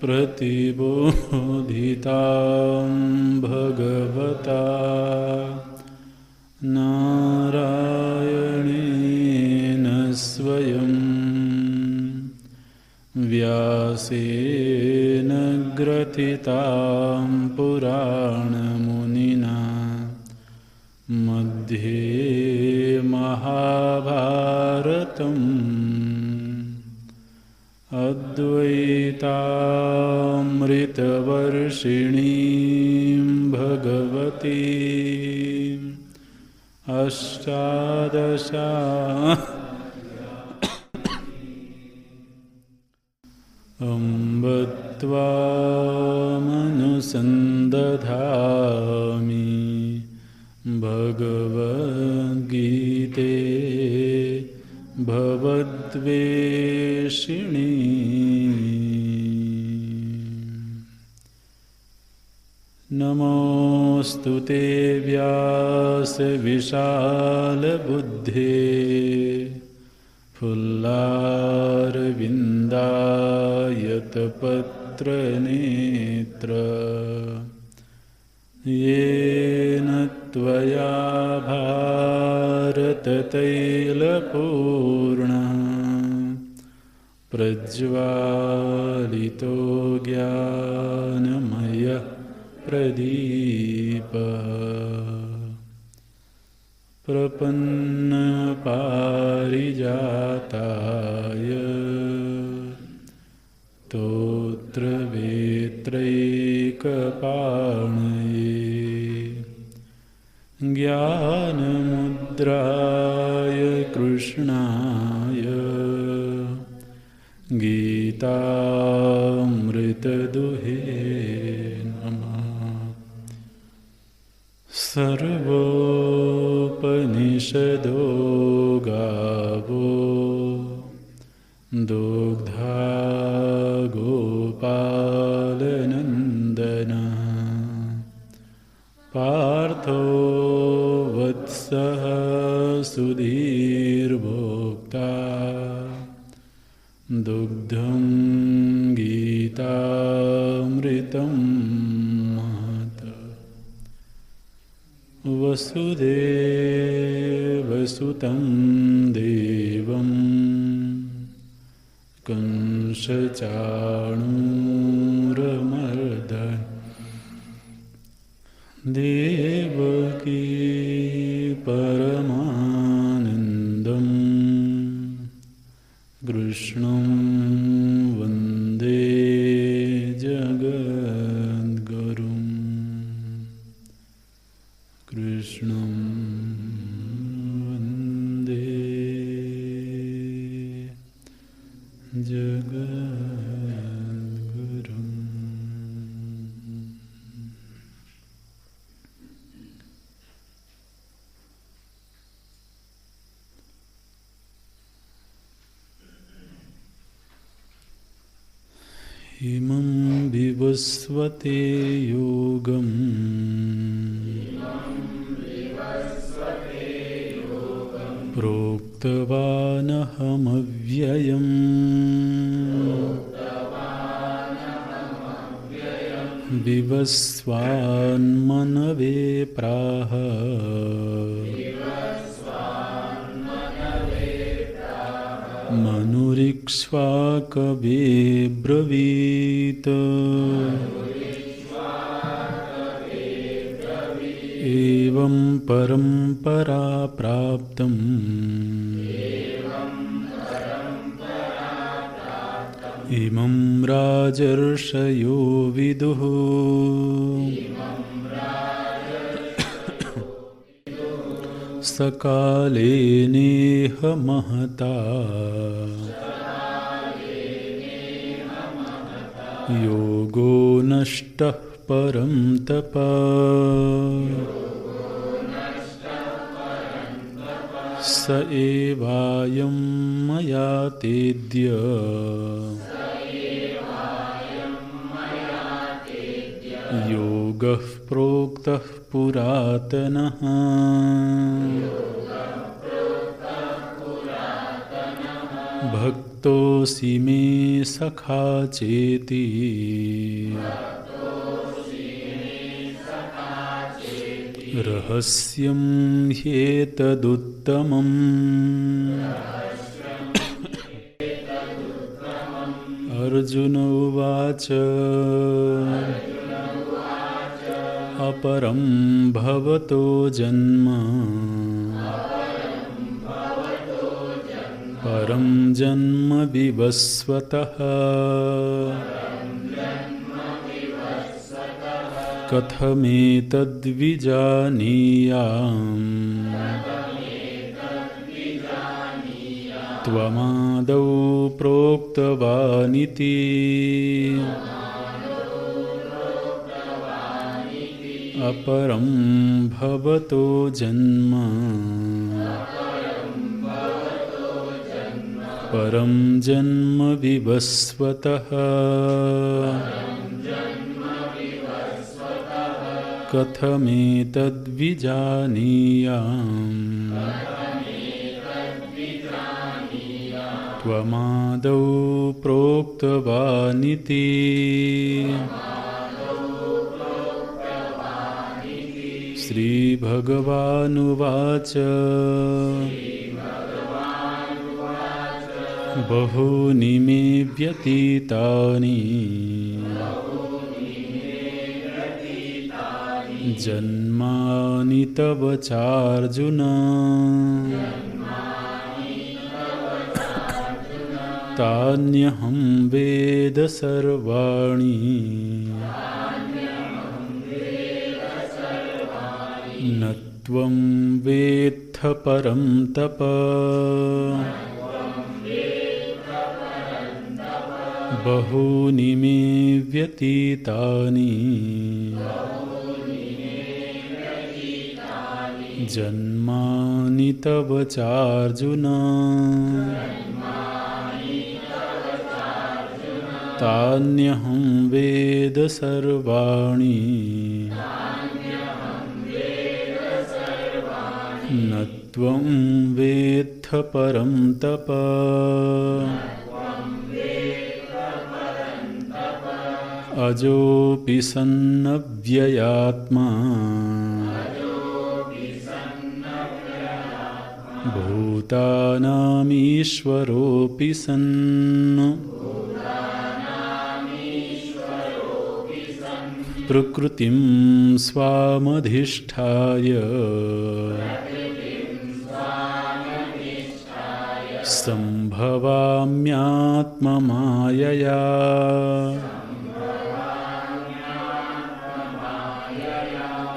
प्रतिबोधितां भगवता नारायणेन स्वयं व्यासेन ग्रथितां पुराणमुनिना मध्ये महाभारतम् अद्वैतामृतवर्षिणीं भगवतीम् अष्टादशा अम्ब त्वामनुसन्दधामि भगवद्गीते भवद्वेषिणी। नमोऽस्तु ते व्यासविशालबुद्धे फुल्लारविन्दायतपत्रनेत्र येन त्वया भारततैलपूर्णः प्रज्वालितो ज्ञानमयः प्रदीपः प्रपन्नपारिजाताय स्तोत्रवेत्रैकपाणये ज्ञानमुद्राय कृष्णाय गीतामृतदुहे सर्वोपनिषदो गावो दुग्धा गोपालनन्दनः पार्थो वत्सः सुधीर्भोक्ता दुग्धं गीतामृतं वसुदेवसुतं देवं कंसचाणूरमर्दनं देवकी परमानन्दं कृष्णं वन्दे जगद्गुरुम् कृष्णं वन्दे जगद्गुरुम्। इमं विवस्वते योगम् प्रोक्तवानहमव्ययम् विवस्वान्मनवे प्राह मनुरिक्ष्वाकवे ब्रवीत एवं परम्परा प्राप्तम् इमं राजर्षयो विदुः सकाले नेह महता योगो नष्टः परं तप स एवायं मया तेद्य योगः प्रोक्तः पुरातनः भक्तोऽसि मे सखा चेति रहस्यं ह्येतदुत्तमम्। अर्जुन उवाच अपरं भवतो जन्म परं जन्म विवस्वतः कथमेतद्विजानीयाम् त्वमादौ प्रोक्तवानिति। अपरं भवतो जन्म परं जन्म विवस्वतः कथमेतद्विजानीयाम् त्वमादौ प्रोक्तवानिति। श्रीभगवानुवाच बहूनि मे व्यतीतानि जन्मानि तव चार्जुन तान्यहं वेद सर्वाणि न त्वं वेत्थ परं तप। बहूनि मे व्यतीतानि जन्मानि तव चार्जुन तान्यहं वेद सर्वाणि न त्वं वेत्थ परं तप। अजोऽपि सन्नव्ययात्मा भूतानामीश्वरोऽपि सन् प्रकृतिं स्वामधिष्ठाय सम्भवाम्यात्ममायया।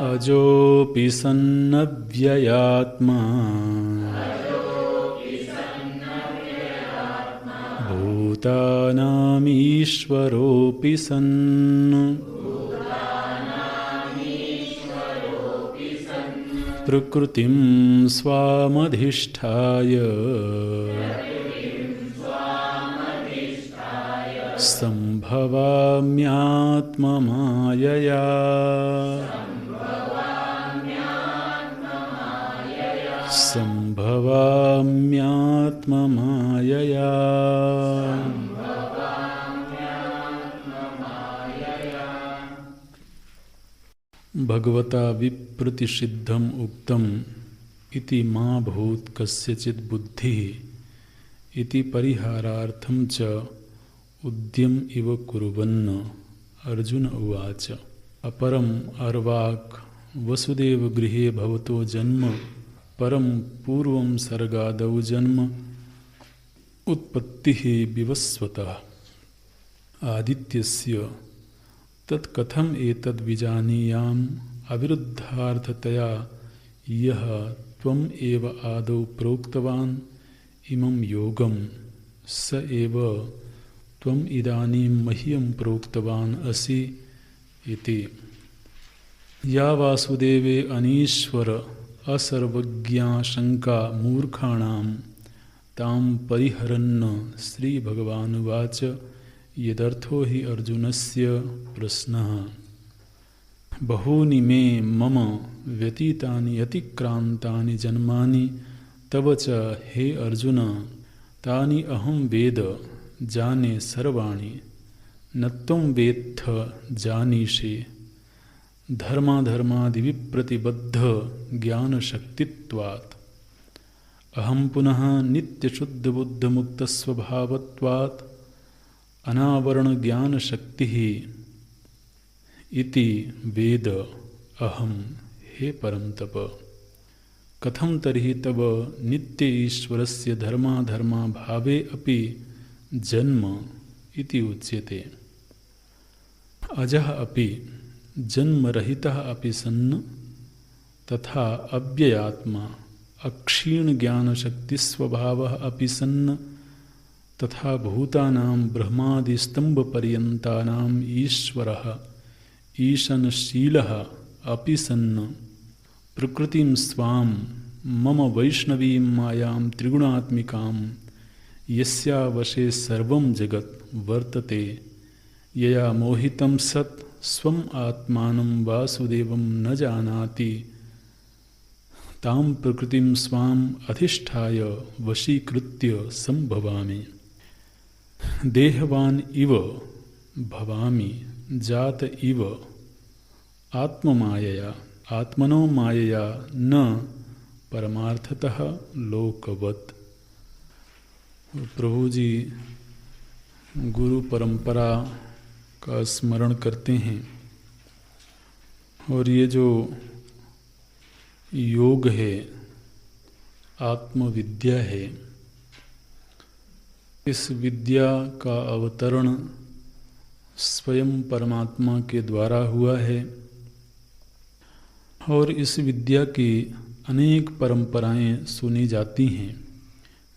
अजोऽपि सन्नव्ययात्मा भूतानामीश्वरोऽपि सन् प्रकृतिं स्वामधिष्ठाय सम्भवाम्यात्ममायया। सम्भवाम्यात्ममायया। भगवता विप्रतिषिद्धम् उक्तम् इति मा भूत् कस्यचित् बुद्धिः इति परिहारार्थं च उद्यम इव कुर्वन् अर्जुन उवाच अपरम् अर्वाक् वसुदेव गृहे भवतो जन्म परं पूर्वं सर्गादौ जन्म उत्पत्तिः विवस्वतः आदित्यस्य तत्कथम एतद् विजानीयाम् अविरुद्धार्थतया यः त्वम् एव आदौ प्रोक्तवान् इमं योगं स एव त्वम् इदानीं मह्यं प्रोक्तवान् असि इति। या वासुदेवे अनीश्वर असर्वज्ञा शंका मूर्खाणां तां परिहरन् श्रीभगवानुवाच यदर्थो हि अर्जुनस्य प्रश्नः बहूनि मे मम व्यतीतानि अतिक्रान्तानि जन्मानि तव च हे अर्जुन तानि अहं वेद जाने सर्वाणि न त्वं वेत्थ जानीषे धर्माधर्मादिविप्रतिबद्ध ज्ञानशक्तित्वात् अहं पुनः नित्यशुद्धबुद्धमुक्तस्वभावत्वात् अनावरणज्ञानशक्तिः इति वेद अहं। हे परमतप, कथं तर्हि तव नित्य ईश्वरस्य धर्माधर्मा भावे अपि जन्म इति उच्यते। अजः अपि जन्मरहितः अपि सन् तथा अव्ययात्मा अक्षीणज्ञानशक्तिस्वभावः अपि सन् तथा भूतानां ब्रह्मादिस्तम्भपर्यन्तानाम् ईश्वरः ईशनशीलः अपि सन् प्रकृतिं स्वां मम वैष्णवीं मायां त्रिगुणात्मिकां यस्यावशे सर्वं जगत् वर्तते यया मोहितं सत् स्वम् आत्मानं वासुदेवं न जानाति तां प्रकृतिं स्वाम् अधिष्ठाय वशीकृत्य संभवामि। देहवान् इव भवामि जात इव आत्ममायया आत्मनो मायया न परमार्थतः लोकवत्। प्रभु जी गुरु परंपरा का स्मरण करते हैं और ये जो योग है, आत्मविद्या है, इस विद्या का अवतरण स्वयं परमात्मा के द्वारा हुआ है और इस विद्या की अनेक परंपराएं सुनी जाती हैं।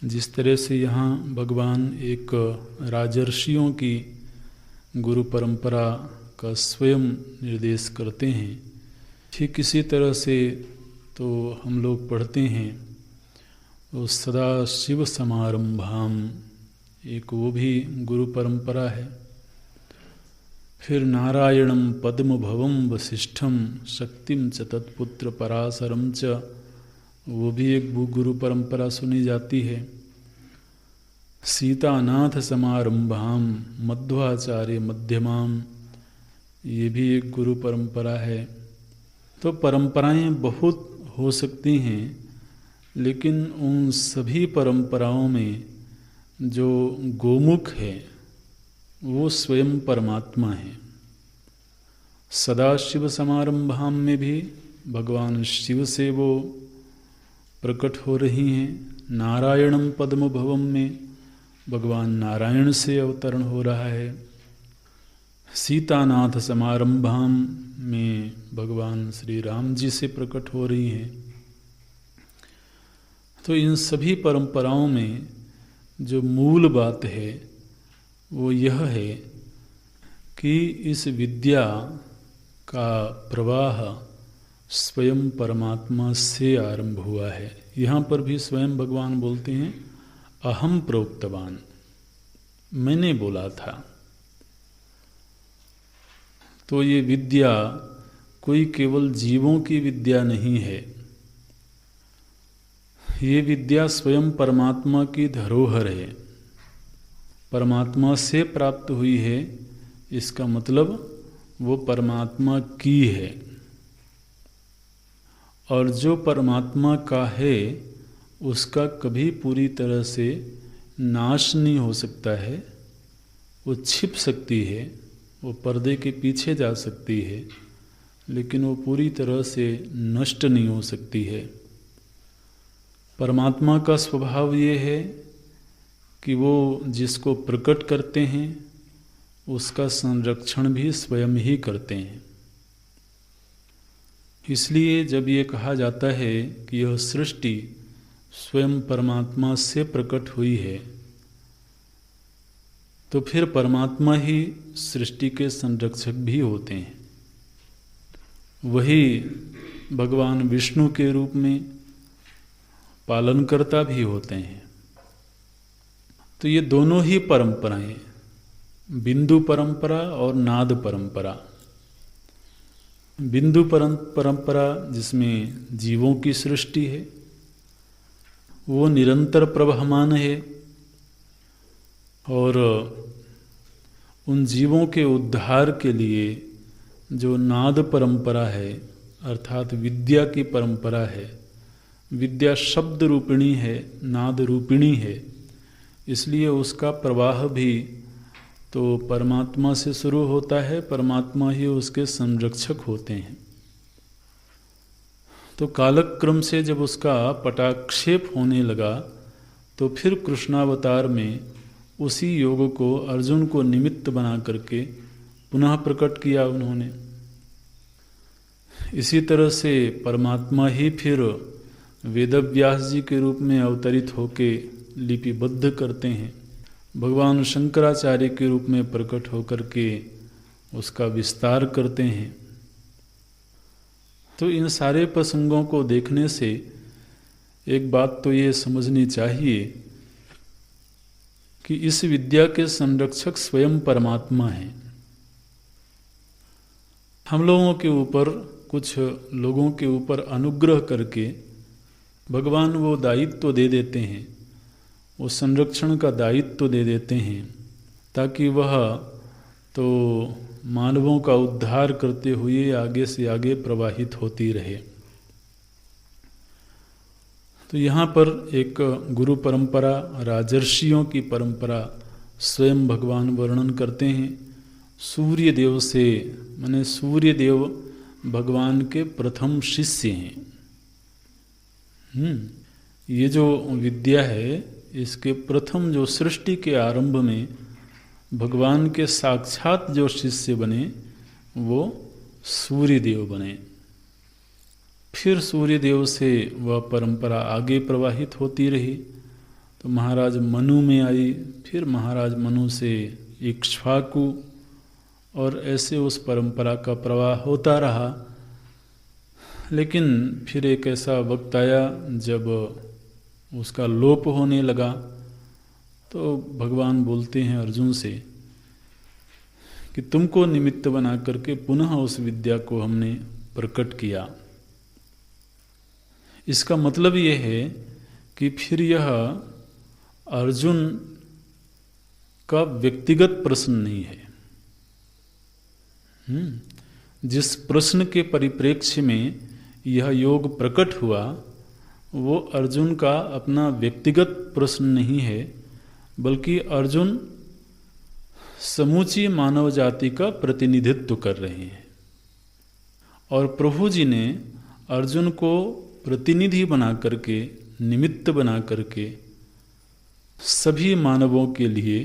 जिस तरह से यहाँ भगवान एक राजर्षियों की गुरु परंपरा का स्वयं निर्देश करते हैं, ठीक इसी तरह से तो हम लोग पढ़ते हैं वो सदा शिव समारंभाम, एक वो भी गुरु परंपरा है। फिर नारायणं पद्मभवं वसिष्ठं शक्तिं च तत्पुत्र पराशरं च, वो भी एक गुरु परंपरा सुनी जाती है। सीतानाथ समारंभाम मध्वाचार्य मध्यमाम, ये भी एक गुरु परंपरा है। तो परंपराएं बहुत हो सकती हैं, लेकिन उन सभी परंपराओं में जो गोमुख है वो स्वयं परमात्मा है। सदाशिव समारंभाम में भी भगवान शिव से वो प्रकट हो रही हैं। नारायणम पद्म भवम में भगवान नारायण से अवतरण हो रहा है। सीतानाथ समारंभाम में भगवान श्री राम जी से प्रकट हो रही हैं। तो इन सभी परंपराओं में जो मूल बात है वो यह है कि इस विद्या का प्रवाह स्वयं परमात्मा से आरंभ हुआ है। यहाँ पर भी स्वयं भगवान बोलते हैं अहम प्रोक्तवान, मैंने बोला था। तो ये विद्या कोई केवल जीवों की विद्या नहीं है, ये विद्या स्वयं परमात्मा की धरोहर है, परमात्मा से प्राप्त हुई है। इसका मतलब वो परमात्मा की है, और जो परमात्मा का है उसका कभी पूरी तरह से नाश नहीं हो सकता है। वो छिप सकती है, वो पर्दे के पीछे जा सकती है, लेकिन वो पूरी तरह से नष्ट नहीं हो सकती है। परमात्मा का स्वभाव ये है कि वो जिसको प्रकट करते हैं उसका संरक्षण भी स्वयं ही करते हैं। इसलिए जब ये कहा जाता है कि यह सृष्टि स्वयं परमात्मा से प्रकट हुई है, तो फिर परमात्मा ही सृष्टि के संरक्षक भी होते हैं। वही भगवान विष्णु के रूप में पालनकर्ता भी होते हैं। तो ये दोनों ही परंपराएं, बिंदु परंपरा और नाद परंपरा। बिंदु परंपरा जिसमें जीवों की सृष्टि है, वो निरंतर प्रवहमान है, और उन जीवों के उद्धार के लिए जो नाद परंपरा है, अर्थात विद्या की परंपरा है, विद्या शब्द रूपिणी है, नाद रूपिणी है, इसलिए उसका प्रवाह भी तो परमात्मा से शुरू होता है, परमात्मा ही उसके संरक्षक होते हैं। तो कालक्रम से जब उसका पटाक्षेप होने लगा तो फिर कृष्णावतार में उसी योग को अर्जुन को निमित्त बना करके पुनः प्रकट किया उन्होंने। इसी तरह से परमात्मा ही फिर वेदव्यास जी के रूप में अवतरित होके लिपिबद्ध करते हैं, भगवान शंकराचार्य के रूप में प्रकट होकर के उसका विस्तार करते हैं। तो इन सारे प्रसंगों को देखने से एक बात तो ये समझनी चाहिए कि इस विद्या के संरक्षक स्वयं परमात्मा हैं। हम लोगों के ऊपर, कुछ लोगों के ऊपर अनुग्रह करके भगवान वो दायित्व दे देते हैं, वो संरक्षण का दायित्व दे देते हैं, ताकि वह तो मानवों का उद्धार करते हुए आगे से आगे प्रवाहित होती रहे। तो यहाँ पर एक गुरु परंपरा, राजर्षियों की परंपरा स्वयं भगवान वर्णन करते हैं। सूर्य देव से, माने सूर्य देव भगवान के प्रथम शिष्य हैं। ये जो विद्या है, इसके प्रथम जो सृष्टि के आरंभ में भगवान के साक्षात जो शिष्य बने वो सूर्य देव बने। फिर सूर्य देव से वह परंपरा आगे प्रवाहित होती रही, तो महाराज मनु में आई, फिर महाराज मनु से इक्ष्वाकु, और ऐसे उस परंपरा का प्रवाह होता रहा। लेकिन फिर एक ऐसा वक्त आया जब उसका लोप होने लगा, तो भगवान बोलते हैं अर्जुन से कि तुमको निमित्त बना करके पुनः उस विद्या को हमने प्रकट किया। इसका मतलब ये है कि फिर यह अर्जुन का व्यक्तिगत प्रश्न नहीं है। जिस प्रश्न के परिप्रेक्ष्य में यह योग प्रकट हुआ वो अर्जुन का अपना व्यक्तिगत प्रश्न नहीं है, बल्कि अर्जुन समूची मानव जाति का प्रतिनिधित्व कर रहे हैं। और प्रभु जी ने अर्जुन को प्रतिनिधि बना करके, निमित्त बना करके सभी मानवों के लिए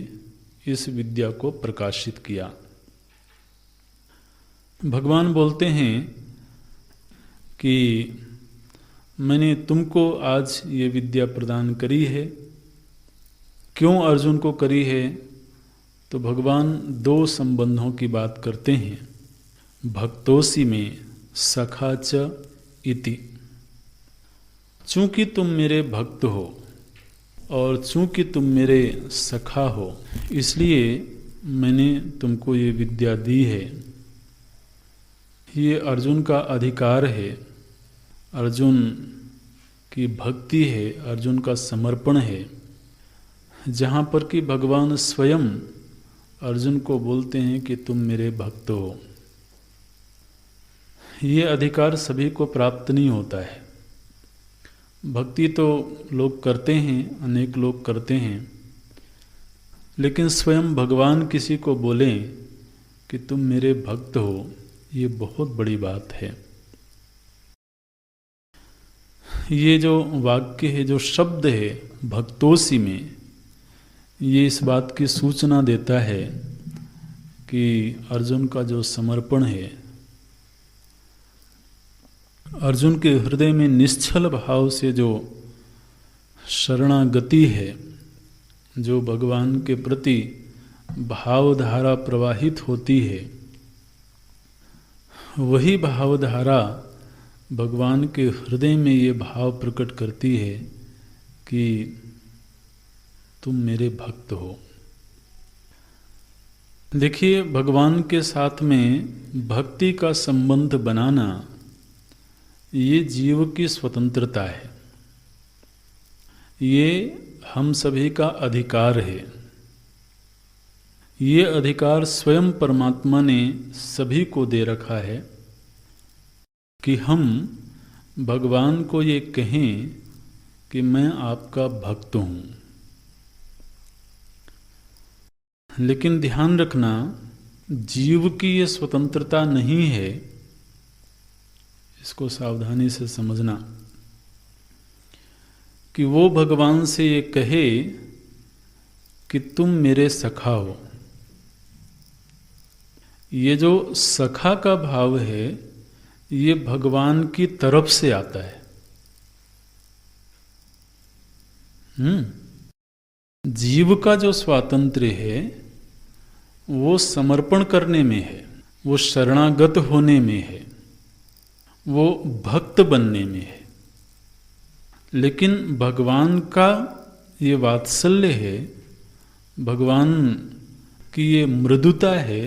इस विद्या को प्रकाशित किया। भगवान बोलते हैं कि मैंने तुमको आज ये विद्या प्रदान करी है। क्यों अर्जुन को करी है? तो भगवान दो संबंधों की बात करते हैं। भक्तोसी में सखा च इति, चूंकि तुम मेरे भक्त हो और चूंकि तुम मेरे सखा हो, इसलिए मैंने तुमको ये विद्या दी है। ये अर्जुन का अधिकार है, अर्जुन की भक्ति है, अर्जुन का समर्पण है, जहाँ पर कि भगवान स्वयं अर्जुन को बोलते हैं कि तुम मेरे भक्त हो। ये अधिकार सभी को प्राप्त नहीं होता है। भक्ति तो लोग करते हैं, अनेक लोग करते हैं, लेकिन स्वयं भगवान किसी को बोलें कि तुम मेरे भक्त हो, ये बहुत बड़ी बात है। ये जो वाक्य है, जो शब्द है भक्तोसी में, ये इस बात की सूचना देता है कि अर्जुन का जो समर्पण है, अर्जुन के हृदय में निश्चल भाव से जो शरणागति है, जो भगवान के प्रति भावधारा प्रवाहित होती है, वही भावधारा भगवान के हृदय में ये भाव प्रकट करती है कि तुम मेरे भक्त हो। देखिए, भगवान के साथ में भक्ति का संबंध बनाना ये जीव की स्वतंत्रता है, ये हम सभी का अधिकार है। ये अधिकार स्वयं परमात्मा ने सभी को दे रखा है कि हम भगवान को ये कहें कि मैं आपका भक्त हूँ। लेकिन ध्यान रखना, जीव की ये स्वतंत्रता नहीं है, इसको सावधानी से समझना, कि वो भगवान से ये कहे कि तुम मेरे सखा हो। ये जो सखा का भाव है ये भगवान की तरफ से आता है। जीव का जो स्वातंत्र्य है वो समर्पण करने में है, वो शरणागत होने में है, वो भक्त बनने में है। लेकिन भगवान का ये वात्सल्य है, भगवान की ये मृदुता है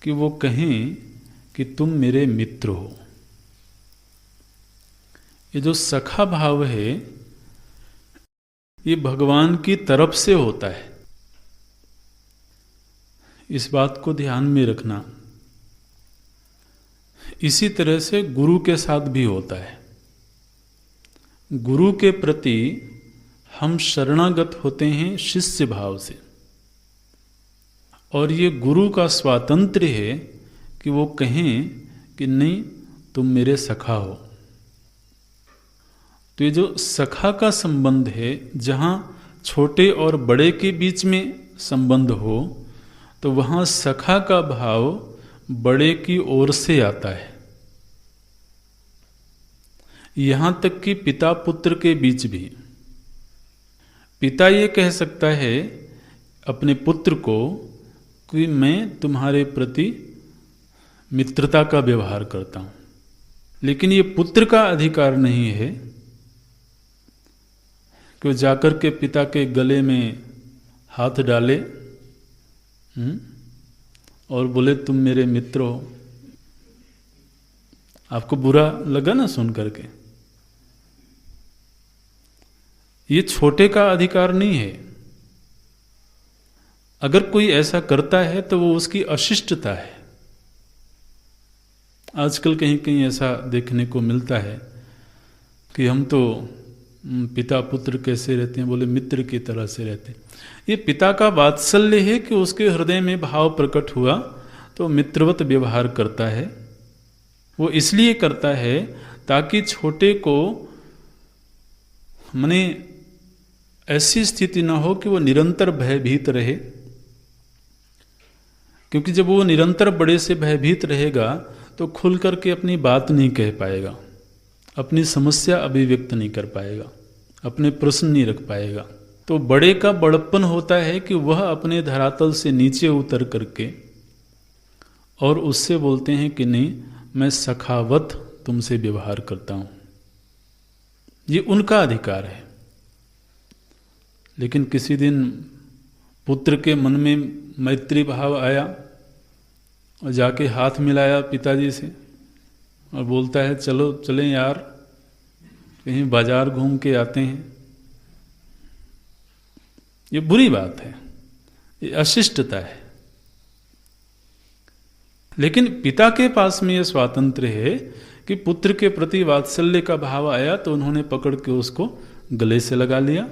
कि वो कहें कि तुम मेरे मित्र हो। ये जो सखा भाव है ये भगवान की तरफ से होता है। इस बात को ध्यान में रखना। इसी तरह से गुरु के साथ भी होता है। गुरु के प्रति हम शरणागत होते हैं शिष्य भाव से, और ये गुरु का स्वातंत्र्य है कि वो कहें कि नहीं तुम मेरे सखा हो। तो ये जो सखा का संबंध है, जहाँ छोटे और बड़े के बीच में संबंध हो, तो वहाँ सखा का भाव बड़े की ओर से आता है। यहाँ तक कि पिता पुत्र के बीच भी पिता ये कह सकता है अपने पुत्र को कि मैं तुम्हारे प्रति मित्रता का व्यवहार करता हूँ, लेकिन ये पुत्र का अधिकार नहीं है कि वो जाकर के पिता के गले में हाथ डाले और बोले तुम मेरे मित्र हो। आपको बुरा लगा ना सुन करके? ये छोटे का अधिकार नहीं है। अगर कोई ऐसा करता है तो वो उसकी अशिष्टता है। आजकल कहीं कहीं ऐसा देखने को मिलता है कि हम तो पिता पुत्र कैसे रहते हैं, बोले मित्र की तरह से रहते हैं। ये पिता का वात्सल्य है कि उसके हृदय में भाव प्रकट हुआ तो मित्रवत व्यवहार करता है। वो इसलिए करता है ताकि छोटे को माने ऐसी स्थिति ना हो कि वो निरंतर भयभीत रहे, क्योंकि जब वो निरंतर बड़े से भयभीत रहेगा तो खुल करके अपनी बात नहीं कह पाएगा, अपनी समस्या अभिव्यक्त नहीं कर पाएगा, अपने प्रश्न नहीं रख पाएगा। तो बड़े का बड़प्पन होता है कि वह अपने धरातल से नीचे उतर करके और उससे बोलते हैं कि नहीं मैं सखावत तुमसे व्यवहार करता हूं। ये उनका अधिकार है। लेकिन किसी दिन पुत्र के मन में मैत्री भाव आया और जाके हाथ मिलाया पिताजी से और बोलता है चलो चलें यार, कहीं बाजार घूम के आते हैं। ये बुरी बात है, ये अशिष्टता है। लेकिन पिता के पास में ये स्वातंत्र्य है कि पुत्र के प्रति वात्सल्य का भाव आया तो उन्होंने पकड़ के उसको गले से लगा लिया,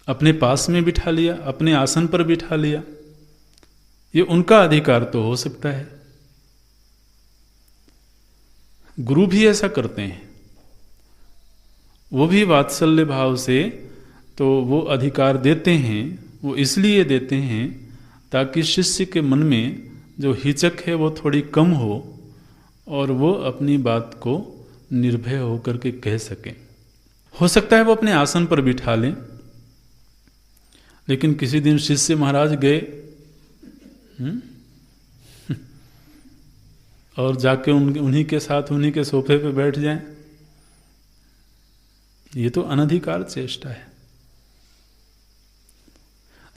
अपने पास में बिठा लिया, अपने आसन पर बिठा लिया। ये उनका अधिकार तो हो सकता है। गुरु भी ऐसा करते हैं, वो भी वात्सल्य भाव से तो वो अधिकार देते हैं। वो इसलिए देते हैं ताकि शिष्य के मन में जो हिचक है वो थोड़ी कम हो और वो अपनी बात को निर्भय होकर के कह सके। हो सकता है वो अपने आसन पर बिठा लें, लेकिन किसी दिन शिष्य महाराज गए और जाके उन्हीं के साथ उन्हीं के सोफे पे बैठ जाएं, ये तो अनधिकार चेष्टा है।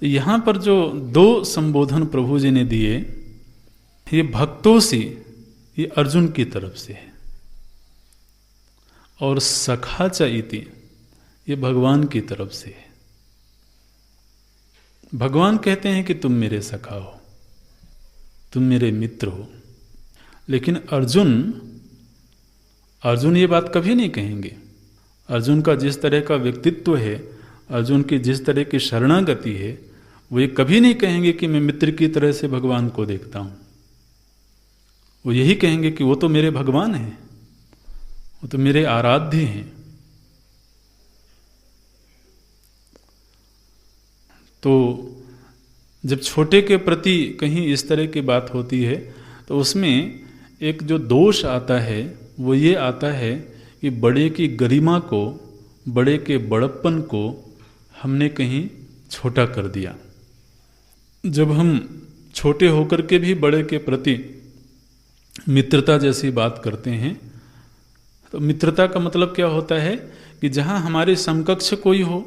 तो यहां पर जो दो संबोधन प्रभु जी ने दिए, ये भक्तों से, ये अर्जुन की तरफ से है, और सखा च इति ये भगवान की तरफ से है। भगवान कहते हैं कि तुम मेरे सखा हो, तुम मेरे मित्र हो। लेकिन अर्जुन ये बात कभी नहीं कहेंगे। अर्जुन का जिस तरह का व्यक्तित्व है, अर्जुन की जिस तरह की शरणागति है, वो ये कभी नहीं कहेंगे कि मैं मित्र की तरह से भगवान को देखता हूं। वो यही कहेंगे कि वो तो मेरे भगवान हैं, वो तो मेरे आराध्य हैं। तो जब छोटे के प्रति कहीं इस तरह की बात होती है तो उसमें एक जो दोष आता है वो ये आता है कि बड़े की गरिमा को, बड़े के बड़प्पन को हमने कहीं छोटा कर दिया। जब हम छोटे होकर के भी बड़े के प्रति मित्रता जैसी बात करते हैं तो मित्रता का मतलब क्या होता है कि जहाँ हमारे समकक्ष कोई हो।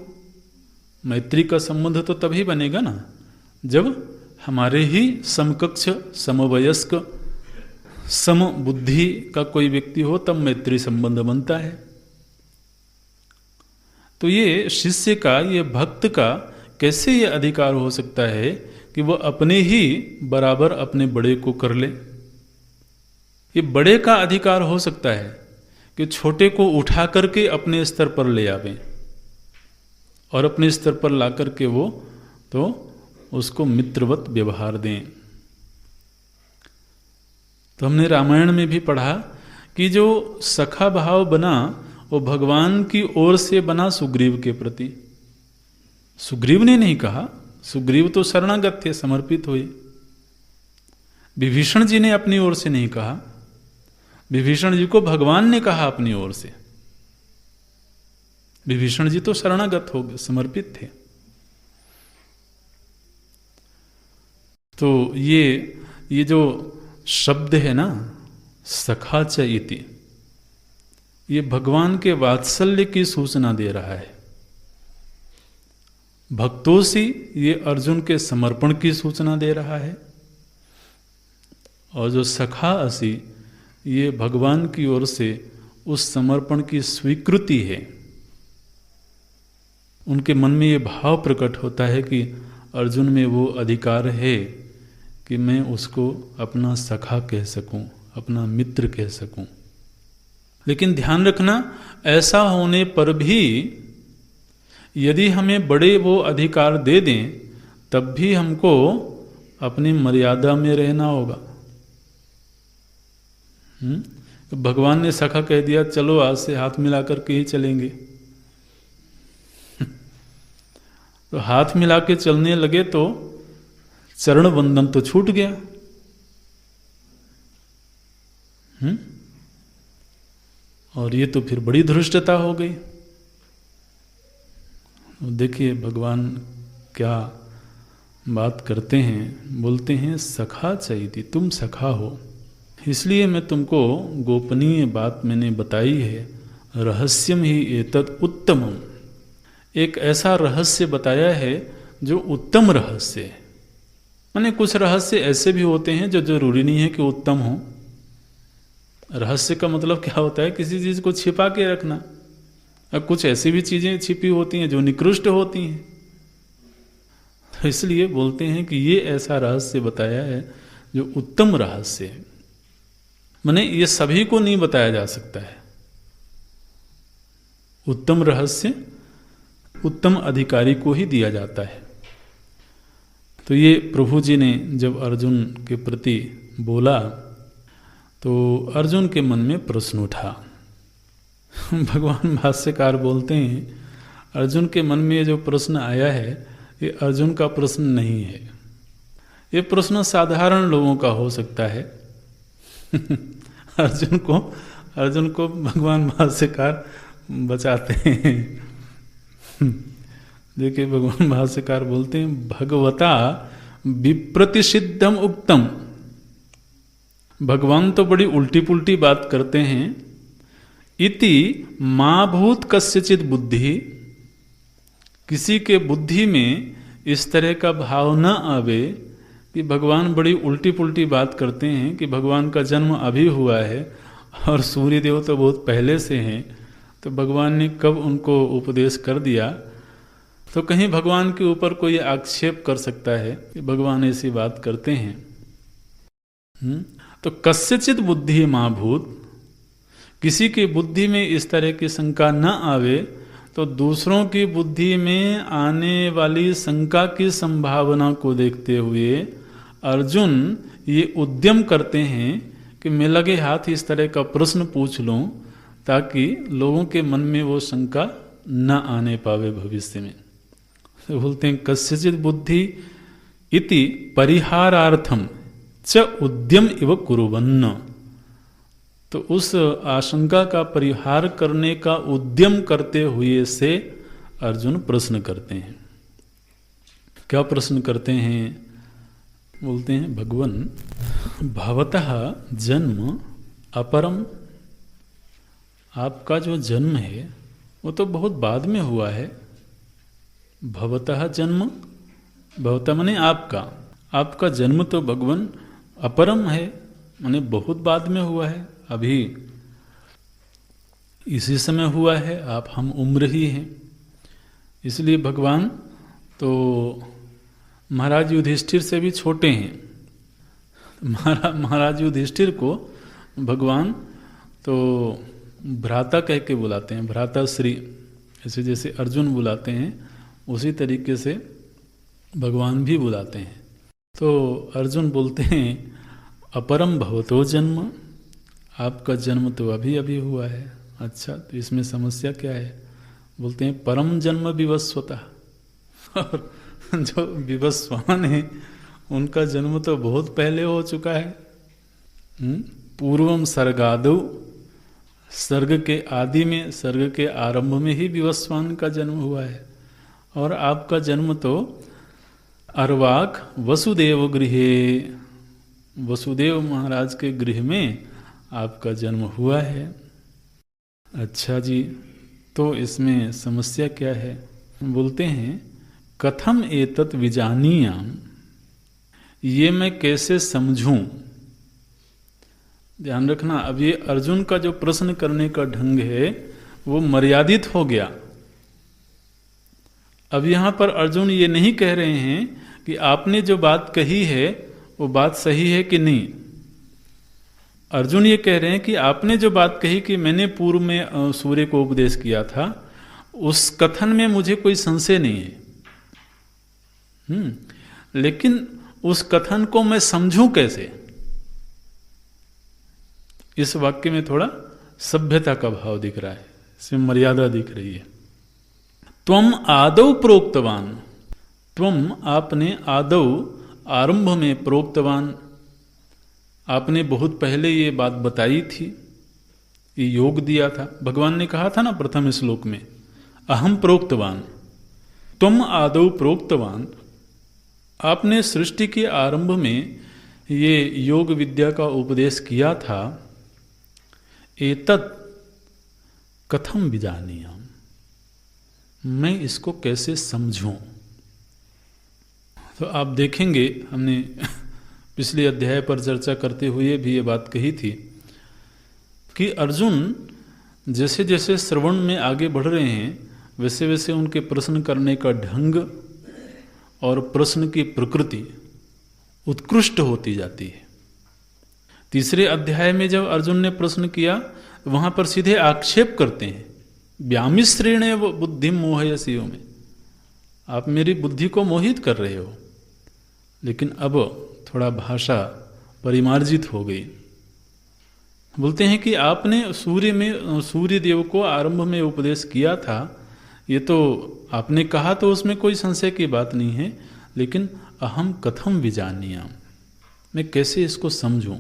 मैत्री का संबंध तो तभी बनेगा ना जब हमारे ही समकक्ष, समवयस्क, समबुद्धि का कोई व्यक्ति हो, तब मैत्री संबंध बनता है। तो ये शिष्य का, ये भक्त का कैसे ये अधिकार हो सकता है कि वह अपने ही बराबर अपने बड़े को कर ले। ये बड़े का अधिकार हो सकता है कि छोटे को उठा करके अपने स्तर पर ले आवे और अपने स्तर पर ला करके वो तो उसको मित्रवत व्यवहार दें। तो हमने रामायण में भी पढ़ा कि जो सखा भाव बना वो भगवान की ओर से बना सुग्रीव के प्रति। सुग्रीव ने नहीं कहा, सुग्रीव तो शरणागत थे, समर्पित हुए। विभीषण जी ने अपनी ओर से नहीं कहा, विभीषण जी को भगवान ने कहा अपनी ओर से। विभीषण जी तो शरणागत हो गए, समर्पित थे। तो ये जो शब्द है ना, सखा च इति, ये भगवान के वात्सल्य की सूचना दे रहा है। भक्तोसी, ये अर्जुन के समर्पण की सूचना दे रहा है। और जो सखा असी, ये भगवान की ओर से उस समर्पण की स्वीकृति है। उनके मन में ये भाव प्रकट होता है कि अर्जुन में वो अधिकार है कि मैं उसको अपना सखा कह सकूं, अपना मित्र कह सकूं। लेकिन ध्यान रखना, ऐसा होने पर भी यदि हमें बड़े वो अधिकार दे दें तब भी हमको अपनी मर्यादा में रहना होगा। भगवान ने सखा कह दिया, चलो आज से हाथ मिला करके ही चलेंगे। तो हाथ मिला के चलने लगे तो चरण बंधन तो छूट गया। और ये तो फिर बड़ी धृष्टता हो गई। देखिए भगवान क्या बात करते हैं, बोलते हैं सखा चाहिए, तुम सखा हो, इसलिए मैं तुमको गोपनीय बात मैंने बताई है। रहस्यम ही एतत् उत्तमम, एक ऐसा रहस्य बताया है जो उत्तम रहस्य है। माने कुछ रहस्य ऐसे भी होते हैं जो जरूरी नहीं है कि उत्तम हो। रहस्य का मतलब क्या होता है, किसी चीज को छिपा के रखना। अब कुछ ऐसी भी चीजें छिपी होती हैं जो निकृष्ट होती हैं। तो इसलिए बोलते हैं कि ये ऐसा रहस्य बताया है जो उत्तम रहस्य है। माने ये सभी को नहीं बताया जा सकता है। उत्तम रहस्य उत्तम अधिकारी को ही दिया जाता है। तो ये प्रभु जी ने जब अर्जुन के प्रति बोला तो अर्जुन के मन में प्रश्न उठा। भगवान भाष्यकार बोलते हैं अर्जुन के मन में जो प्रश्न आया है ये अर्जुन का प्रश्न नहीं है। ये प्रश्न साधारण लोगों का हो सकता है। अर्जुन को भगवान भाष्यकार बचाते हैं। देखिए भगवान भाष्यकार बोलते हैं भगवता विप्रतिषिद्धम उक्तम। भगवान तो बड़ी उल्टी पुल्टी बात करते हैं। इति मा भूत कस्यचित बुद्धि, किसी के बुद्धि में इस तरह का भाव न आवे कि भगवान बड़ी उल्टी पुल्टी बात करते हैं कि भगवान का जन्म अभी हुआ है और सूर्य देव तो बहुत पहले से हैं, तो भगवान ने कब उनको उपदेश कर दिया। तो कहीं भगवान के ऊपर कोई आक्षेप कर सकता है कि भगवान ऐसी बात करते हैं। तो कस्यचित बुद्धि महाभूत, किसी की बुद्धि में इस तरह की शंका न आवे तो दूसरों की बुद्धि में आने वाली शंका की संभावना को देखते हुए अर्जुन ये उद्यम करते हैं कि मैं लगे हाथ इस तरह का प्रश्न पूछ लूं ताकि लोगों के मन में वो शंका न आने पावे भविष्य में। तो बोलते हैं कस्यचित बुद्धि इति परिहारार्थम च उद्यम इव कुरुवन्न। तो उस आशंका का परिहार करने का उद्यम करते हुए से अर्जुन प्रश्न करते हैं। क्या प्रश्न करते हैं? बोलते हैं भगवन भवतः जन्म अपरम, आपका जो जन्म है वो तो बहुत बाद में हुआ है। भवतः जन्म, भवतः माने आपका जन्म तो भगवन अपरम है, माने बहुत बाद में हुआ है, अभी इसी समय हुआ है, आप हम उम्र ही हैं। इसलिए भगवान तो महाराज युधिष्ठिर से भी छोटे हैं। महाराज युधिष्ठिर को भगवान तो भ्राता कह के बुलाते हैं, भ्राता श्री, ऐसे जैसे अर्जुन बुलाते हैं उसी तरीके से भगवान भी बुलाते हैं। तो अर्जुन बोलते हैं अपरम भवतो जन्म, आपका जन्म तो अभी अभी हुआ है। अच्छा, तो इसमें समस्या क्या है? बोलते हैं परम जन्म विवस्वतः, और जो विवस्वान है उनका जन्म तो बहुत पहले हो चुका है। पूर्वम सर्गादौ, सर्ग के आदि में, सर्ग के आरंभ में ही विवस्वान का जन्म हुआ है। और आपका जन्म तो अर्वाक वसुदेव गृहे, वसुदेव महाराज के गृह में आपका जन्म हुआ है। अच्छा जी, तो इसमें समस्या क्या है? बोलते हैं कथम एतत् विजानीयाम, ये मैं कैसे समझूं? ध्यान रखना, अब ये अर्जुन का जो प्रश्न करने का ढंग है वो मर्यादित हो गया। अब यहां पर अर्जुन ये नहीं कह रहे हैं कि आपने जो बात कही है वो बात सही है कि नहीं। अर्जुन ये कह रहे हैं कि आपने जो बात कही कि मैंने पूर्व में सूर्य को उपदेश किया था, उस कथन में मुझे कोई संशय नहीं है। लेकिन उस कथन को मैं समझूं कैसे? इस वाक्य में थोड़ा सभ्यता का भाव दिख रहा है, इसमें मर्यादा दिख रही है। त्वम आदौ प्रोक्तवान, त्वम आपने आदौ आरंभ में, प्रोक्तवान आपने बहुत पहले ये बात बताई थी, ये योग दिया था। भगवान ने कहा था ना प्रथम श्लोक में, अहम प्रोक्तवान, त्वम आदौ प्रोक्तवान, आपने सृष्टि के आरंभ में ये योग विद्या का उपदेश किया था। एतत् कथम विजानीयाम, मैं इसको कैसे समझूं? तो आप देखेंगे, हमने पिछले अध्याय पर चर्चा करते हुए भी ये बात कही थी कि अर्जुन जैसे जैसे श्रवण में आगे बढ़ रहे हैं वैसे वैसे उनके प्रश्न करने का ढंग और प्रश्न की प्रकृति उत्कृष्ट होती जाती है। तीसरे अध्याय में जब अर्जुन ने प्रश्न किया वहां पर सीधे आक्षेप करते हैं, व्यामिश्रेणे बुद्धि मोहयसियो में, आप मेरी बुद्धि को मोहित कर रहे हो। लेकिन अब थोड़ा भाषा परिमार्जित हो गई। बोलते हैं कि आपने सूर्य देव को आरंभ में उपदेश किया था, ये तो आपने कहा तो उसमें कोई संशय की बात नहीं है, लेकिन अहम कथम विजानीयाम, मैं कैसे इसको समझूं?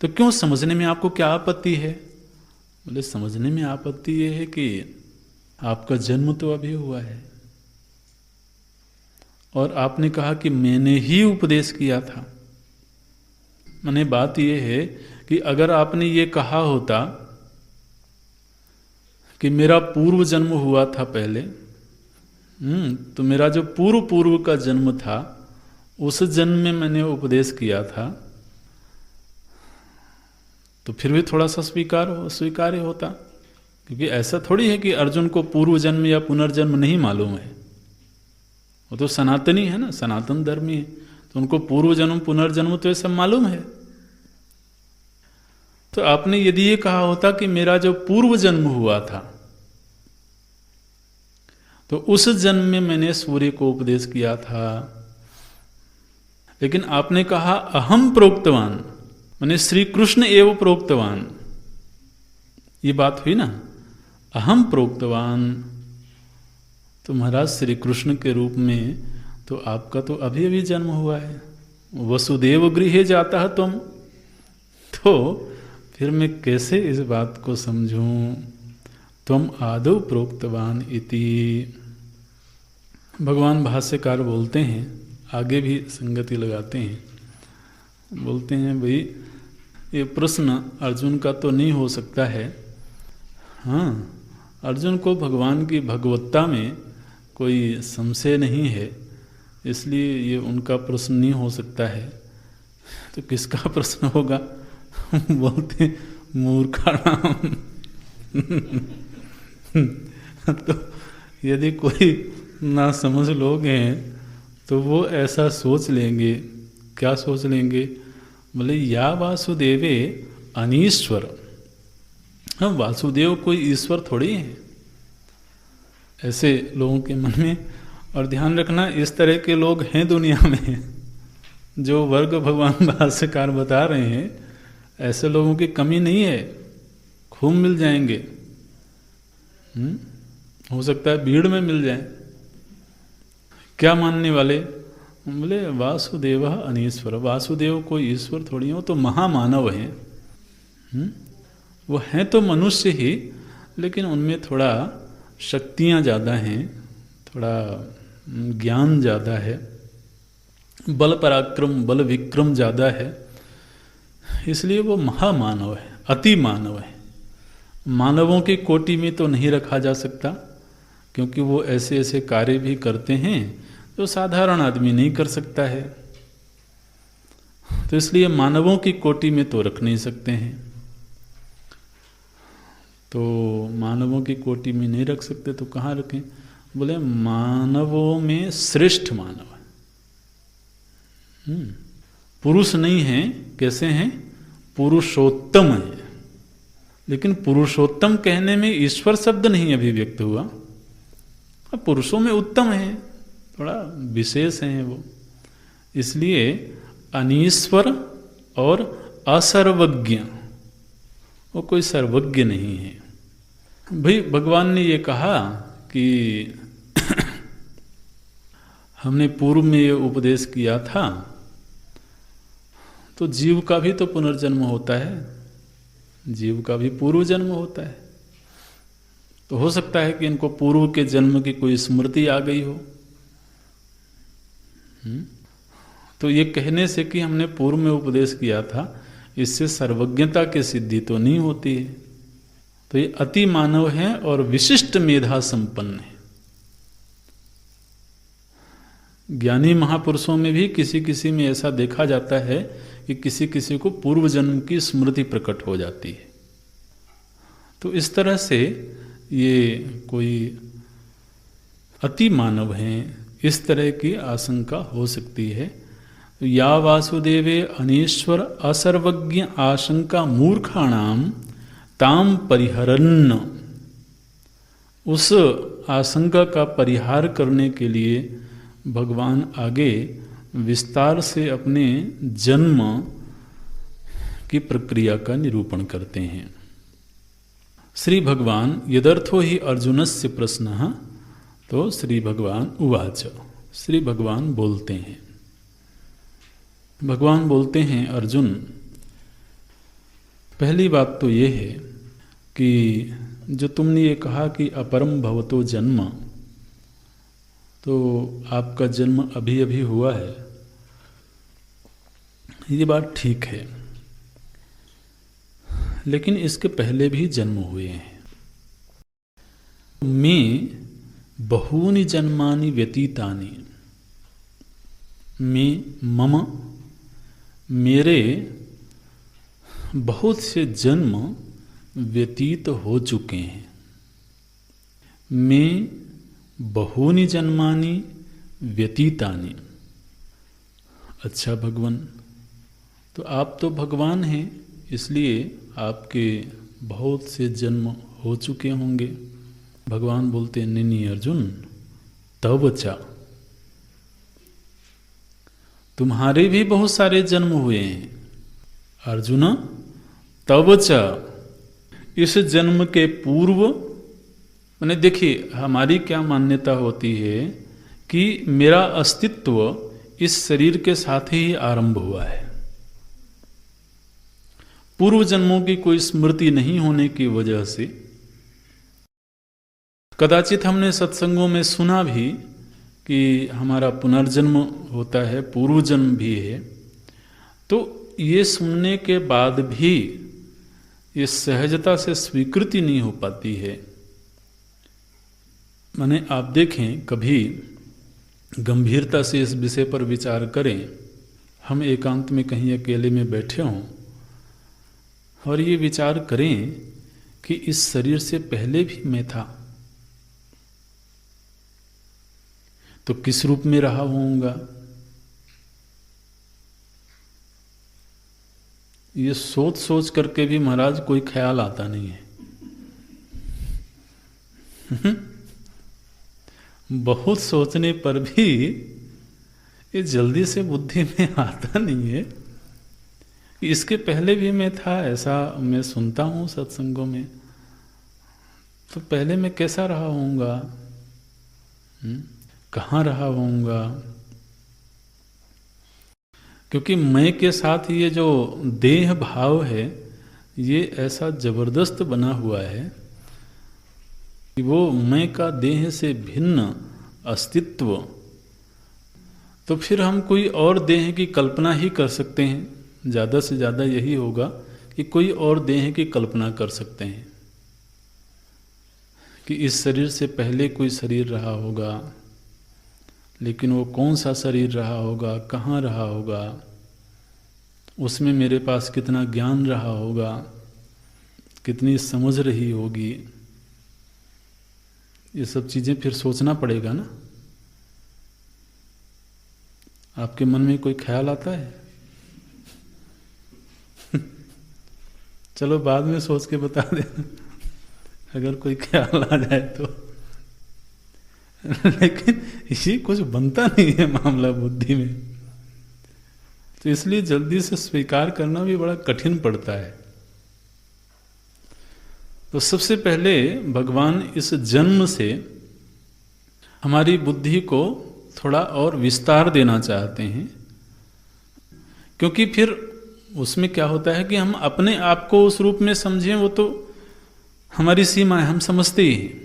तो क्यों, समझने में आपको क्या आपत्ति है? बोले समझने में आपत्ति ये है कि आपका जन्म तो अभी हुआ है और आपने कहा कि मैंने ही उपदेश किया था। माने बात ये है कि अगर आपने ये कहा होता कि मेरा पूर्व जन्म हुआ था पहले, तो मेरा जो पूर्व का जन्म था उस जन्म में मैंने उपदेश किया था, तो फिर भी थोड़ा सा स्वीकार्य होता। क्योंकि ऐसा थोड़ी है कि अर्जुन को पूर्व जन्म या पुनर्जन्म नहीं मालूम है, वो तो सनातनी है ना, सनातन धर्मी है, तो उनको पूर्व जन्म पुनर्जन्म तो ये सब मालूम है। तो आपने यदि ये कहा होता कि मेरा जो पूर्व जन्म हुआ था तो उस जन्म में मैंने सूर्य को उपदेश किया था, लेकिन आपने कहा अहम प्रोक्तवान, मैंने श्री कृष्ण एवं प्रोक्तवान, ये बात हुई ना, अहम प्रोक्तवान। तो महाराज श्री कृष्ण के रूप में तो आपका तो अभी अभी जन्म हुआ है, वसुदेव गृहे जाता है तुम, तो फिर मैं कैसे इस बात को समझूं? तुम आदौ प्रोक्तवान इति। भगवान भाष्यकार बोलते हैं, आगे भी संगति लगाते हैं, बोलते हैं भाई ये प्रश्न अर्जुन का तो नहीं हो सकता है। हाँ, अर्जुन को भगवान की भगवत्ता में कोई संशय नहीं है, इसलिए ये उनका प्रश्न नहीं हो सकता है। तो किसका प्रश्न होगा? बोलते मूर्खाणाम। तो यदि कोई ना समझ लोग हैं तो वो ऐसा सोच लेंगे, क्या सोच लेंगे? बोले या वासुदेवे अनीश्वर। हाँ, वासुदेव कोई ईश्वर थोड़ी है, ऐसे लोगों के मन में। और ध्यान रखना, इस तरह के लोग हैं दुनिया में, जो वर्ग भगवान भाष्यकार बता रहे हैं, ऐसे लोगों की कमी नहीं है, खूब मिल जाएंगे। हो सकता है भीड़ में मिल जाए। क्या मानने वाले? बोले वासुदेव अनीश्वर, वासुदेव कोई ईश्वर थोड़ी हो, तो महामानव हैं। वो हैं तो मनुष्य ही, लेकिन उनमें थोड़ा शक्तियाँ ज़्यादा हैं, थोड़ा ज्ञान ज़्यादा है, बल पराक्रम बल विक्रम ज़्यादा है, इसलिए वो महामानव है, अति मानव है। मानवों की कोटि में तो नहीं रखा जा सकता, क्योंकि वो ऐसे ऐसे कार्य भी करते हैं जो साधारण आदमी नहीं कर सकता है। तो इसलिए मानवों की कोटि में तो रख नहीं सकते हैं। तो मानवों की कोटि में नहीं रख सकते तो कहाँ रखें? बोले मानवों में श्रेष्ठ मानव है। पुरुष नहीं है, कैसे हैं? पुरुषोत्तम है। लेकिन पुरुषोत्तम कहने में ईश्वर शब्द नहीं अभिव्यक्त हुआ। अब पुरुषों में उत्तम है, थोड़ा विशेष है वो, इसलिए अनीश्वर और असर्वज्ञ, वो कोई सर्वज्ञ नहीं है। भाई भगवान ने ये कहा कि हमने पूर्व में ये उपदेश किया था, तो जीव का भी तो पुनर्जन्म होता है, जीव का भी पूर्व जन्म होता है। तो हो सकता है कि इनको पूर्व के जन्म की कोई स्मृति आ गई हो। तो ये कहने से कि हमने पूर्व में उपदेश किया था, इससे सर्वज्ञता की सिद्धि तो नहीं होती है। तो ये अति मानव है और विशिष्ट मेधा संपन्न है। ज्ञानी महापुरुषों में भी किसी किसी में ऐसा देखा जाता है कि किसी किसी को पूर्व जन्म की स्मृति प्रकट हो जाती है। तो इस तरह से ये कोई अति मानव हैं, इस तरह की आशंका हो सकती है। या वासुदेवे अनीश्वर असर्वज्ञ आशंका मूर्खाणाम ताम परिहरन्न। उस आशंका का परिहार करने के लिए भगवान आगे विस्तार से अपने जन्म की प्रक्रिया का निरूपण करते हैं। श्री भगवान यदर्थो ही अर्जुनस्य प्रश्नः, तो श्री भगवान उवाच, श्री भगवान बोलते हैं, भगवान बोलते हैं अर्जुन, पहली बात तो ये है कि जो तुमने ये कहा कि अपरम भवतो जन्म, तो आपका जन्म अभी अभी हुआ है, ये बात ठीक है, लेकिन इसके पहले भी जन्म हुए हैं। मैं बहूनि जन्मानि व्यतीतानि, मैं मम, मेरे बहुत से जन्म व्यतीत हो चुके हैं। मैं बहूनि जन्मानि व्यतीतानि। अच्छा भगवान, तो आप तो भगवान हैं, इसलिए आपके बहुत से जन्म हो चुके होंगे। भगवान बोलते हैं नहीं अर्जुन, तब चा, तुम्हारे भी बहुत सारे जन्म हुए हैं अर्जुन। तब चा, इस जन्म के पूर्व, मैंने देखिए हमारी क्या मान्यता होती है कि मेरा अस्तित्व इस शरीर के साथ ही आरंभ हुआ है। पूर्व जन्मों की कोई स्मृति नहीं होने की वजह से कदाचित हमने सत्संगों में सुना भी कि हमारा पुनर्जन्म होता है, पूर्व जन्म भी है। तो ये सुनने के बाद भी ये सहजता से स्वीकृति नहीं हो पाती है। माने आप देखें, कभी गंभीरता से इस विषय पर विचार करें, हम एकांत में कहीं अकेले में बैठे हों और ये विचार करें कि इस शरीर से पहले भी मैं था, तो किस रूप में रहा होऊंगा। ये सोच सोच करके भी महाराज कोई ख्याल आता नहीं है। बहुत सोचने पर भी ये जल्दी से बुद्धि में आता नहीं है कि इसके पहले भी मैं था। ऐसा मैं सुनता हूँ सत्संगों में, तो पहले मैं कैसा रहा होऊंगा, कहाँ रहा होऊंगा। क्योंकि मैं के साथ ये जो देह भाव है, ये ऐसा जबरदस्त बना हुआ है कि वो मैं का देह से भिन्न अस्तित्व, तो फिर हम कोई और देह की कल्पना ही कर सकते हैं। ज़्यादा से ज़्यादा यही होगा कि कोई और देह की कल्पना कर सकते हैं कि इस शरीर से पहले कोई शरीर रहा होगा, लेकिन वो कौन सा शरीर रहा होगा, कहाँ रहा होगा, उसमें मेरे पास कितना ज्ञान रहा होगा, कितनी समझ रही होगी। ये सब चीज़ें फिर सोचना पड़ेगा ना। आपके मन में कोई ख्याल आता है? चलो बाद में सोच के बता देना अगर कोई ख्याल आ जाए तो। लेकिन ये कुछ बनता नहीं है मामला बुद्धि में, तो इसलिए जल्दी से स्वीकार करना भी बड़ा कठिन पड़ता है। तो सबसे पहले भगवान इस जन्म से हमारी बुद्धि को थोड़ा और विस्तार देना चाहते हैं, क्योंकि फिर उसमें क्या होता है कि हम अपने आप को उस रूप में समझें, वो तो हमारी सीमा है, हम समझते ही हैं।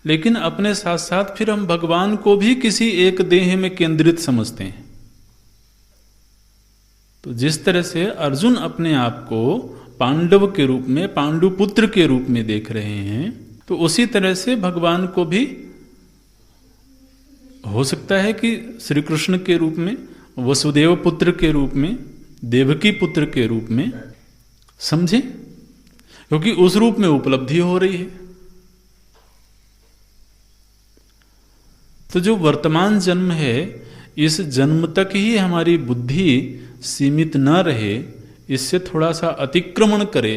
लेकिन अपने साथ साथ फिर हम भगवान को भी किसी एक देह में केंद्रित समझते हैं। तो जिस तरह से अर्जुन अपने आप को पांडव के रूप में, पांडुपुत्र के रूप में देख रहे हैं, तो उसी तरह से भगवान को भी हो सकता है कि श्री कृष्ण के रूप में, वसुदेव पुत्र के रूप में, देवकी पुत्र के रूप में समझें, क्योंकि उस रूप में उपलब्धि हो रही है। तो जो वर्तमान जन्म है, इस जन्म तक ही हमारी बुद्धि सीमित न रहे, इससे थोड़ा सा अतिक्रमण करे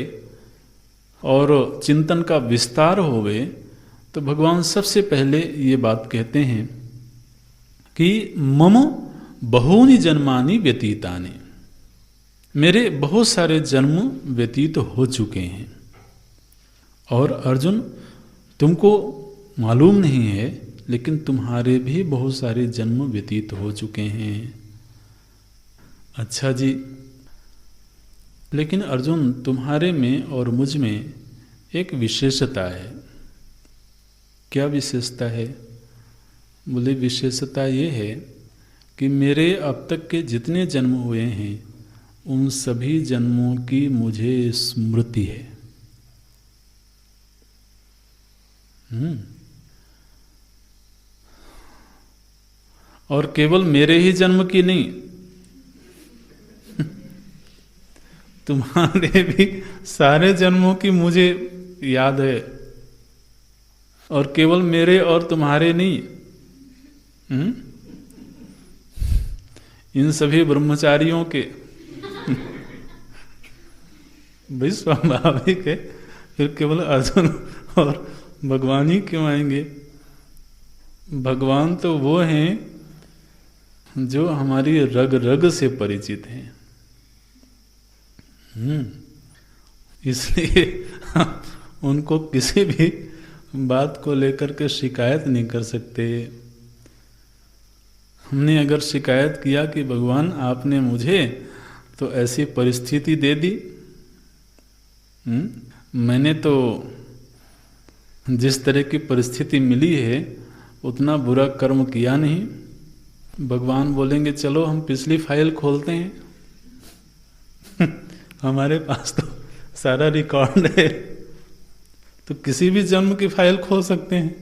और चिंतन का विस्तार होवे, तो भगवान सबसे पहले ये बात कहते हैं कि मम बहूनि जन्मानि व्यतीतानि, मेरे बहुत सारे जन्म व्यतीत हो चुके हैं। और अर्जुन, तुमको मालूम नहीं है, लेकिन तुम्हारे भी बहुत सारे जन्म व्यतीत हो चुके हैं। अच्छा जी, लेकिन अर्जुन तुम्हारे में और मुझ में एक विशेषता है। क्या विशेषता है? बोले विशेषता ये है कि मेरे अब तक के जितने जन्म हुए हैं, उन सभी जन्मों की मुझे स्मृति है। और केवल मेरे ही जन्म की नहीं, तुम्हारे भी सारे जन्मों की मुझे याद है। और केवल मेरे और तुम्हारे नहीं, इन सभी ब्रह्मचारियों के भाई स्वाभाविक है, फिर केवल अर्जुन और भगवान ही क्यों आएंगे? भगवान तो वो हैं जो हमारी रग रग से परिचित हैं। इसलिए उनको किसी भी बात को लेकर के शिकायत नहीं कर सकते। हमने अगर शिकायत किया कि भगवान आपने मुझे तो ऐसी परिस्थिति दे दी, मैंने तो जिस तरह की परिस्थिति मिली है उतना बुरा कर्म किया नहीं, भगवान बोलेंगे चलो हम पिछली फाइल खोलते हैं हमारे पास तो सारा रिकॉर्ड है, तो किसी भी जन्म की फाइल खोल सकते हैं।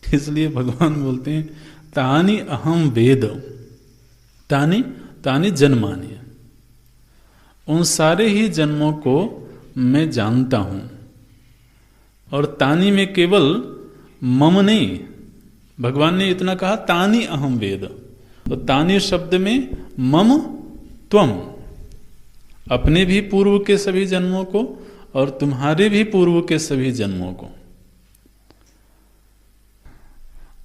इसलिए भगवान बोलते हैं तानि अहम वेद, तानि तानि जन्मानि, उन सारे ही जन्मों को मैं जानता हूं। और तानि में केवल मम नहीं, भगवान ने इतना कहा तानि अहम वेद, तो तानि शब्द में मम त्वम, अपने भी पूर्व के सभी जन्मों को और तुम्हारे भी पूर्व के सभी जन्मों को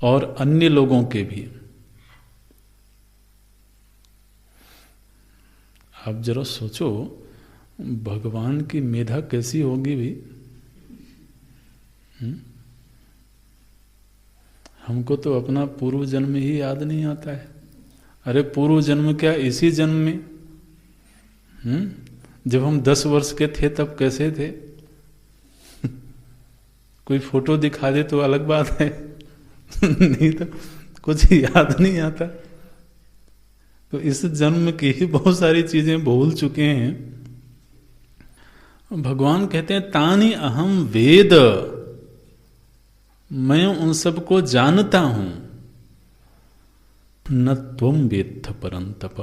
और अन्य लोगों के भी। आप जरा सोचो भगवान की मेधा कैसी होगी भी। हमको तो अपना पूर्व जन्म ही याद नहीं आता है। अरे पूर्व जन्म क्या, इसी जन्म में जब हम 10 वर्ष के थे तब कैसे थे कोई फोटो दिखा दे तो अलग बात है नहीं तो कुछ याद नहीं आता। तो इस जन्म की ही बहुत सारी चीजें भूल चुके हैं। भगवान कहते हैं तानि अहम वेद, मैं उन सबको जानता हूं, न त्वम वेत्थ परंतप,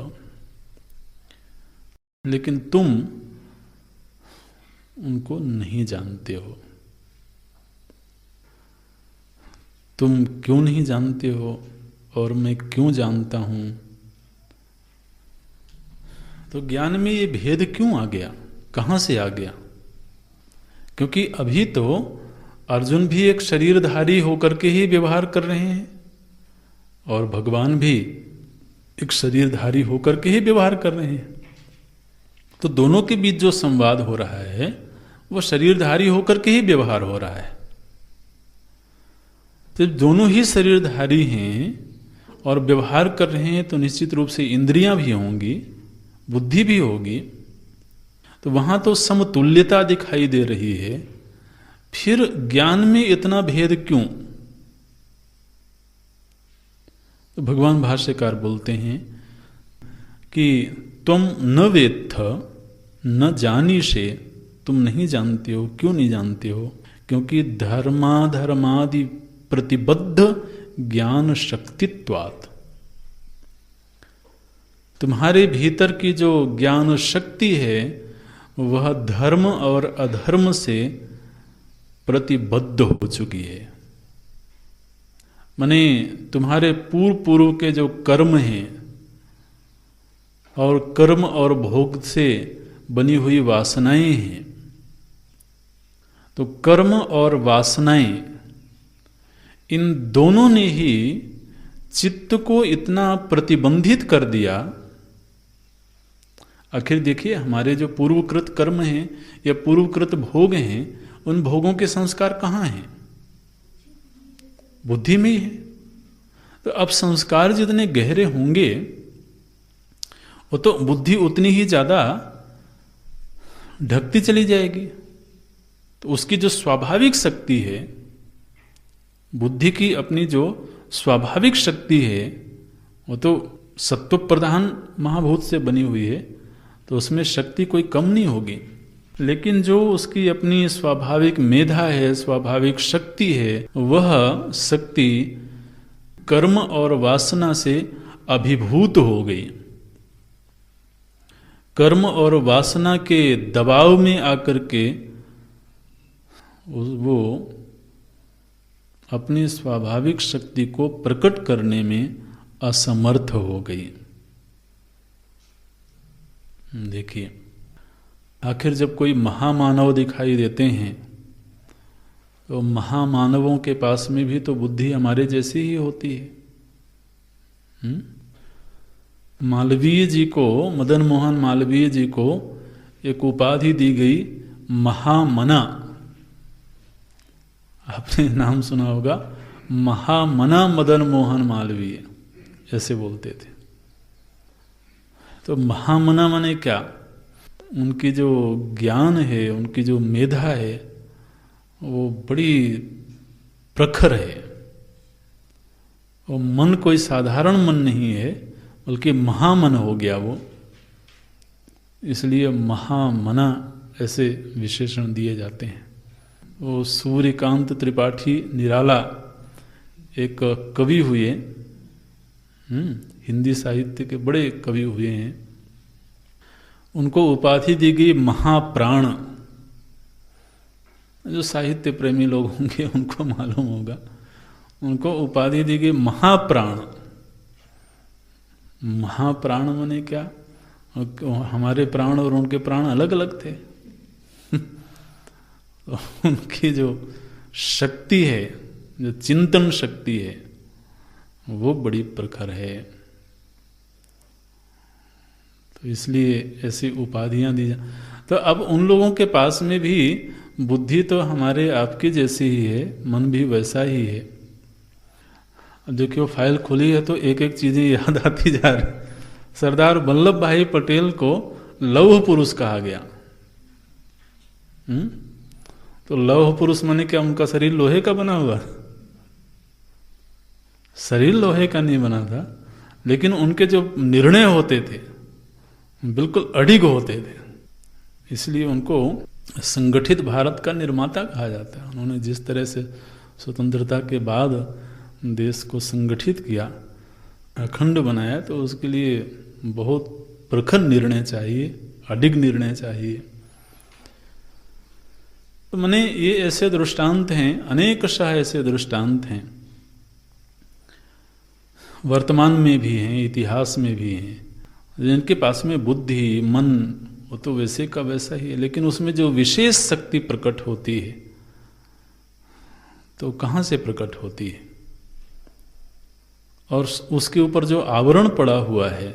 लेकिन तुम उनको नहीं जानते हो। तुम क्यों नहीं जानते हो और मैं क्यों जानता हूं? तो ज्ञान में ये भेद क्यों आ गया, कहां से आ गया? क्योंकि अभी तो अर्जुन भी एक शरीरधारी होकर के ही व्यवहार कर रहे हैं और भगवान भी एक शरीरधारी होकर के ही व्यवहार कर रहे हैं। तो दोनों के बीच जो संवाद हो रहा है वो शरीरधारी होकर के ही व्यवहार हो रहा है। तो दोनों ही शरीरधारी हैं और व्यवहार कर रहे हैं तो निश्चित रूप से इंद्रियां भी होंगी, बुद्धि भी होगी, तो वहां तो समतुल्यता दिखाई दे रही है। फिर ज्ञान में इतना भेद क्यों? तो भगवान भाष्यकार बोलते हैं कि तुम न वेत्थ न जानीषे, तुम नहीं जानते हो। क्यों नहीं जानते हो? क्योंकि धर्माधर्मादि प्रतिबद्ध ज्ञान शक्तित्वात्, तुम्हारे भीतर की जो ज्ञान शक्ति है वह धर्म और अधर्म से प्रतिबद्ध हो चुकी है। माने तुम्हारे पूर्व के जो कर्म हैं और कर्म और भोग से बनी हुई वासनाएं हैं, तो कर्म और वासनाएं इन दोनों ने ही चित्त को इतना प्रतिबंधित कर दिया। आखिर देखिए हमारे जो पूर्वकृत कर्म हैं या पूर्वकृत भोग हैं, उन भोगों के संस्कार कहाँ हैं? बुद्धि में ही है। तो अब संस्कार जितने गहरे होंगे वो तो बुद्धि उतनी ही ज्यादा ढकती चली जाएगी। तो उसकी जो स्वाभाविक शक्ति है, बुद्धि की अपनी जो स्वाभाविक शक्ति है, वो तो सत्व प्रधान महाभूत से बनी हुई है, तो उसमें शक्ति कोई कम नहीं होगी। लेकिन जो उसकी अपनी स्वाभाविक मेधा है, स्वाभाविक शक्ति है, वह शक्ति कर्म और वासना से अभिभूत हो गई। कर्म और वासना के दबाव में आकर के वो अपनी स्वाभाविक शक्ति को प्रकट करने में असमर्थ हो गई। देखिए, आखिर जब कोई महामानव दिखाई देते हैं तो महामानवों के पास में भी तो बुद्धि हमारे जैसी ही होती है। मालवीय जी को, मदन मोहन मालवीय जी को एक उपाधि दी गई, महामना। आपने नाम सुना होगा, महामना मदन मोहन मालवीय, ऐसे बोलते थे। तो महामना माने क्या? उनकी जो ज्ञान है, उनकी जो मेधा है, वो बड़ी प्रखर है। वो मन कोई साधारण मन नहीं है, बल्कि महामन हो गया वो। इसलिए महामना ऐसे विशेषण दिए जाते हैं। वो सूर्यकांत त्रिपाठी निराला एक कवि हुए, हिंदी साहित्य के बड़े कवि हुए हैं। उनको उपाधि दी गई महाप्राण। जो साहित्य प्रेमी लोग होंगे उनको मालूम होगा, उनको उपाधि दी गई महाप्राण। महाप्राण माने क्या? हमारे प्राण और उनके प्राण अलग अलग थे। तो उनकी जो शक्ति है, जो चिंतन शक्ति है, वो बड़ी प्रखर है। तो इसलिए ऐसी उपाधियां दी जा। तो अब उन लोगों के पास में भी बुद्धि तो हमारे आपकी जैसी ही है, मन भी वैसा ही है। अब देखिए, फाइल खुली है तो एक एक चीजें याद आती जा रही। सरदार वल्लभ भाई पटेल को लौह पुरुष कहा गया। तो लौह पुरुष माने क्या? उनका शरीर लोहे का बना हुआ? शरीर लोहे का नहीं बना था, लेकिन उनके जो निर्णय होते थे बिल्कुल अडिग होते थे। इसलिए उनको संगठित भारत का निर्माता कहा जाता है। उन्होंने जिस तरह से स्वतंत्रता के बाद देश को संगठित किया, अखंड बनाया, तो उसके लिए बहुत प्रखर निर्णय चाहिए, अडिग निर्णय चाहिए। तो माने ये ऐसे दृष्टांत हैं, अनेकशः ऐसे दृष्टांत हैं, वर्तमान में भी हैं, इतिहास में भी हैं, जिनके पास में बुद्धि, मन, वो तो वैसे का वैसा ही है, लेकिन उसमें जो विशेष शक्ति प्रकट होती है, तो कहाँ से प्रकट होती है और उसके ऊपर जो आवरण पड़ा हुआ है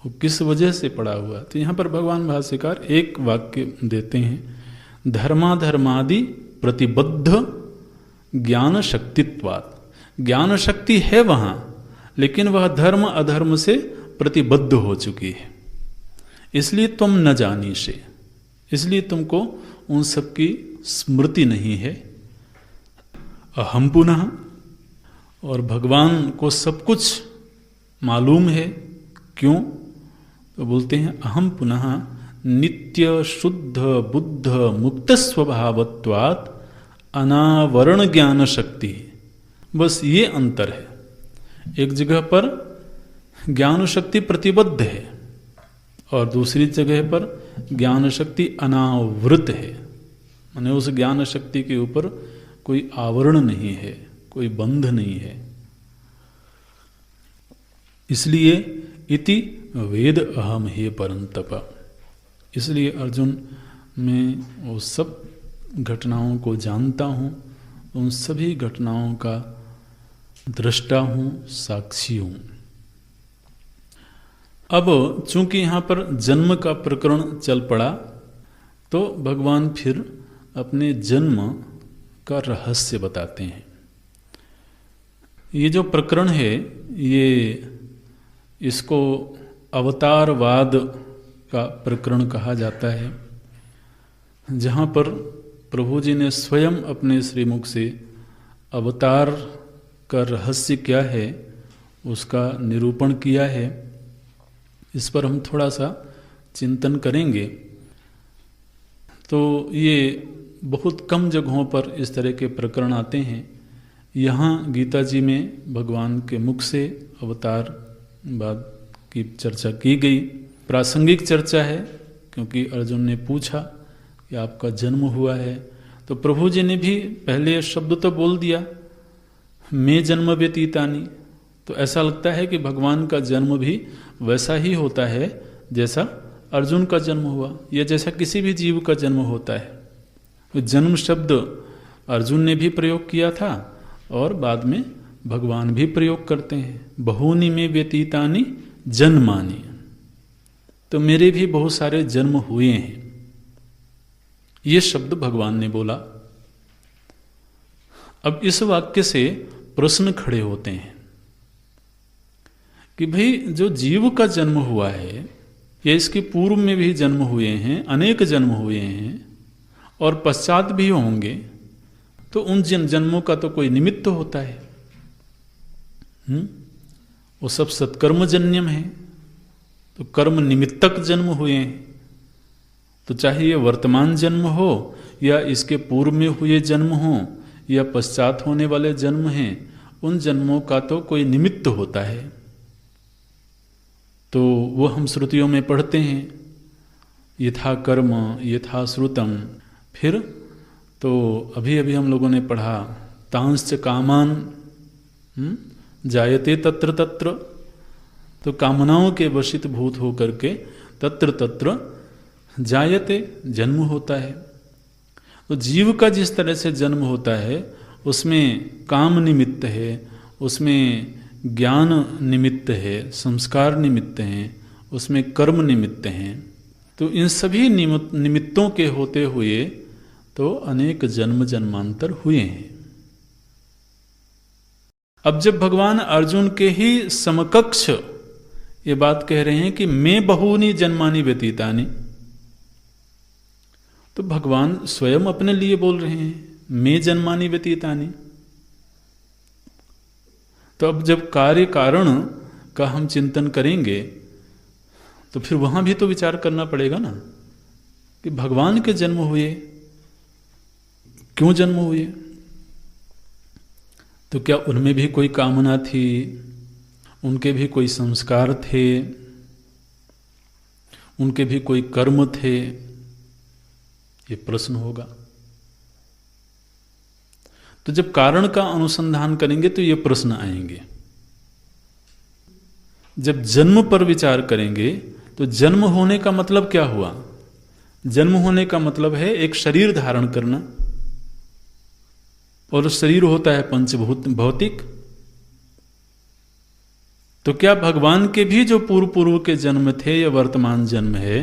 वो किस वजह से पड़ा हुआ है? तो यहाँ पर भगवान भाष्यकार एक वाक्य देते हैं, धर्माधर्मादि प्रतिबद्ध ज्ञान शक्तित्वात्। ज्ञान शक्ति है वहाँ, लेकिन वह धर्म अधर्म से प्रतिबद्ध हो चुकी है। इसलिए तुम न जानी से, इसलिए तुमको उन सब की स्मृति नहीं है। अहम पुनः, और भगवान को सब कुछ मालूम है। क्यों? तो बोलते हैं अहम पुनः नित्य शुद्ध बुद्ध मुक्त स्वभावत्वात् अनावरण ज्ञान शक्ति। बस ये अंतर है। एक जगह पर ज्ञान शक्ति प्रतिबद्ध है और दूसरी जगह पर ज्ञान शक्ति अनावृत है। माने उस ज्ञान शक्ति के ऊपर कोई आवरण नहीं है, कोई बंध नहीं है। इसलिए इति वेद अहम हे परंतप। इसलिए अर्जुन, मैं वो सब घटनाओं को जानता हूँ, उन सभी घटनाओं का दृष्टा हूँ, साक्षी हूँ। अब चूंकि यहाँ पर जन्म का प्रकरण चल पड़ा, तो भगवान फिर अपने जन्म का रहस्य बताते हैं। ये जो प्रकरण है, ये इसको अवतारवाद का प्रकरण कहा जाता है, जहाँ पर प्रभु जी ने स्वयं अपने श्रीमुख से अवतार का रहस्य क्या है उसका निरूपण किया है। इस पर हम थोड़ा सा चिंतन करेंगे। तो ये बहुत कम जगहों पर इस तरह के प्रकरण आते हैं। यहाँ गीता जी में भगवान के मुख से अवतार बाद की चर्चा की गई। प्रासंगिक चर्चा है, क्योंकि अर्जुन ने पूछा कि आपका जन्म हुआ है, तो प्रभु जी ने भी पहले शब्द तो बोल दिया, मैं जन्म व्यतीतानी, तो ऐसा लगता है कि भगवान का जन्म भी वैसा ही होता है जैसा अर्जुन का जन्म हुआ या जैसा किसी भी जीव का जन्म होता है। तो जन्म शब्द अर्जुन ने भी प्रयोग किया था और बाद में भगवान भी प्रयोग करते हैं। बहूनि में व्यतीतानि जन्मानि, तो मेरे भी बहुत सारे जन्म हुए हैं, ये शब्द भगवान ने बोला। अब इस वाक्य से प्रश्न खड़े होते हैं कि भाई जो जीव का जन्म हुआ है या इसके पूर्व में भी जन्म हुए हैं, अनेक जन्म हुए हैं और पश्चात भी होंगे, तो उन जन्मों का तो कोई निमित्त होता है। वो सब सत्कर्मजन्यम है, तो कर्म निमित्तक जन्म हुए हैं। तो चाहे ये वर्तमान जन्म हो या इसके पूर्व में हुए जन्म हो या पश्चात होने वाले जन्म हैं, उन जन्मों का तो कोई निमित्त होता है। तो वो हम श्रुतियों में पढ़ते हैं, यथा कर्म यथा श्रुतम। फिर तो अभी अभी हम लोगों ने पढ़ा तांश्च कामान जायते तत्र तत्र, तो कामनाओं के वशित भूत हो करके तत्र तत्र जायते जन्म होता है। तो जीव का जिस तरह से जन्म होता है उसमें काम निमित्त है, उसमें ज्ञान निमित्त है, संस्कार निमित्त हैं, उसमें कर्म निमित्त हैं। तो इन सभी निमित्तों के होते हुए तो अनेक जन्म जन्मांतर हुए हैं। अब जब भगवान अर्जुन के ही समकक्ष ये बात कह रहे हैं कि मैं बहूनि जन्मानि व्यतीतानि, तो भगवान स्वयं अपने लिए बोल रहे हैं मैं जन्मानि व्यतीतानि। तो अब जब कार्य कारण का हम चिंतन करेंगे तो फिर वहां भी तो विचार करना पड़ेगा ना कि भगवान के जन्म हुए, क्यों जन्म हुए? तो क्या उनमें भी कोई कामना थी, उनके भी कोई संस्कार थे, उनके भी कोई कर्म थे? ये प्रश्न होगा। तो जब कारण का अनुसंधान करेंगे तो ये प्रश्न आएंगे। जब जन्म पर विचार करेंगे तो जन्म होने का मतलब क्या हुआ? जन्म होने का मतलब है एक शरीर धारण करना, और शरीर होता है पंचभूत भौतिक। तो क्या भगवान के भी जो पूर्व पूर्व के जन्म थे या वर्तमान जन्म है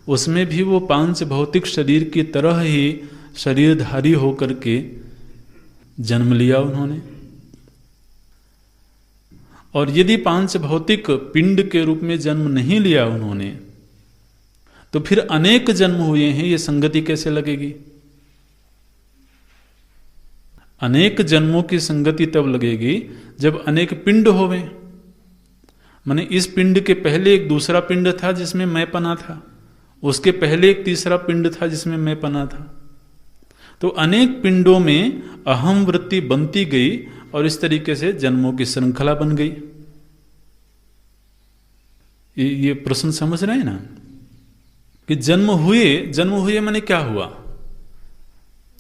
उसमें भी वो पांच भौतिक शरीर की तरह ही शरीरधारी होकर के जन्म लिया उन्होंने? और यदि पांच भौतिक पिंड के रूप में जन्म नहीं लिया उन्होंने, तो फिर अनेक जन्म हुए हैं, ये संगति कैसे लगेगी? अनेक जन्मों की संगति तब लगेगी जब अनेक पिंड होवे। माने इस पिंड के पहले एक दूसरा पिंड था जिसमें मैं पना था, उसके पहले एक तीसरा पिंड था जिसमें मैं पना था। तो अनेक पिंडों में अहम वृत्ति बनती गई और इस तरीके से जन्मों की श्रृंखला बन गई। ये प्रश्न समझ रहे हैं ना कि जन्म हुए माने क्या हुआ?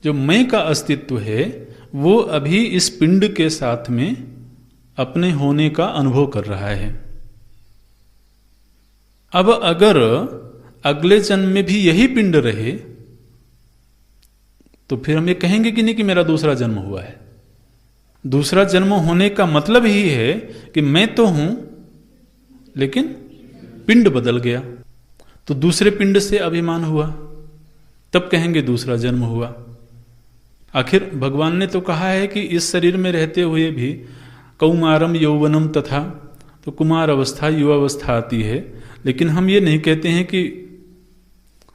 जो मैं का अस्तित्व है वो अभी इस पिंड के साथ में अपने होने का अनुभव कर रहा है। अब अगर अगले जन्म में भी यही पिंड रहे तो फिर हम ये कहेंगे कि नहीं कि मेरा दूसरा जन्म हुआ है। दूसरा जन्म होने का मतलब ही है कि मैं तो हूं लेकिन पिंड बदल गया, तो दूसरे पिंड से अभिमान हुआ, तब कहेंगे दूसरा जन्म हुआ। आखिर भगवान ने तो कहा है कि इस शरीर में रहते हुए भी कौमारम यौवनम तथा, तो कुमार अवस्था युवावस्था आती है, लेकिन हम ये नहीं कहते हैं कि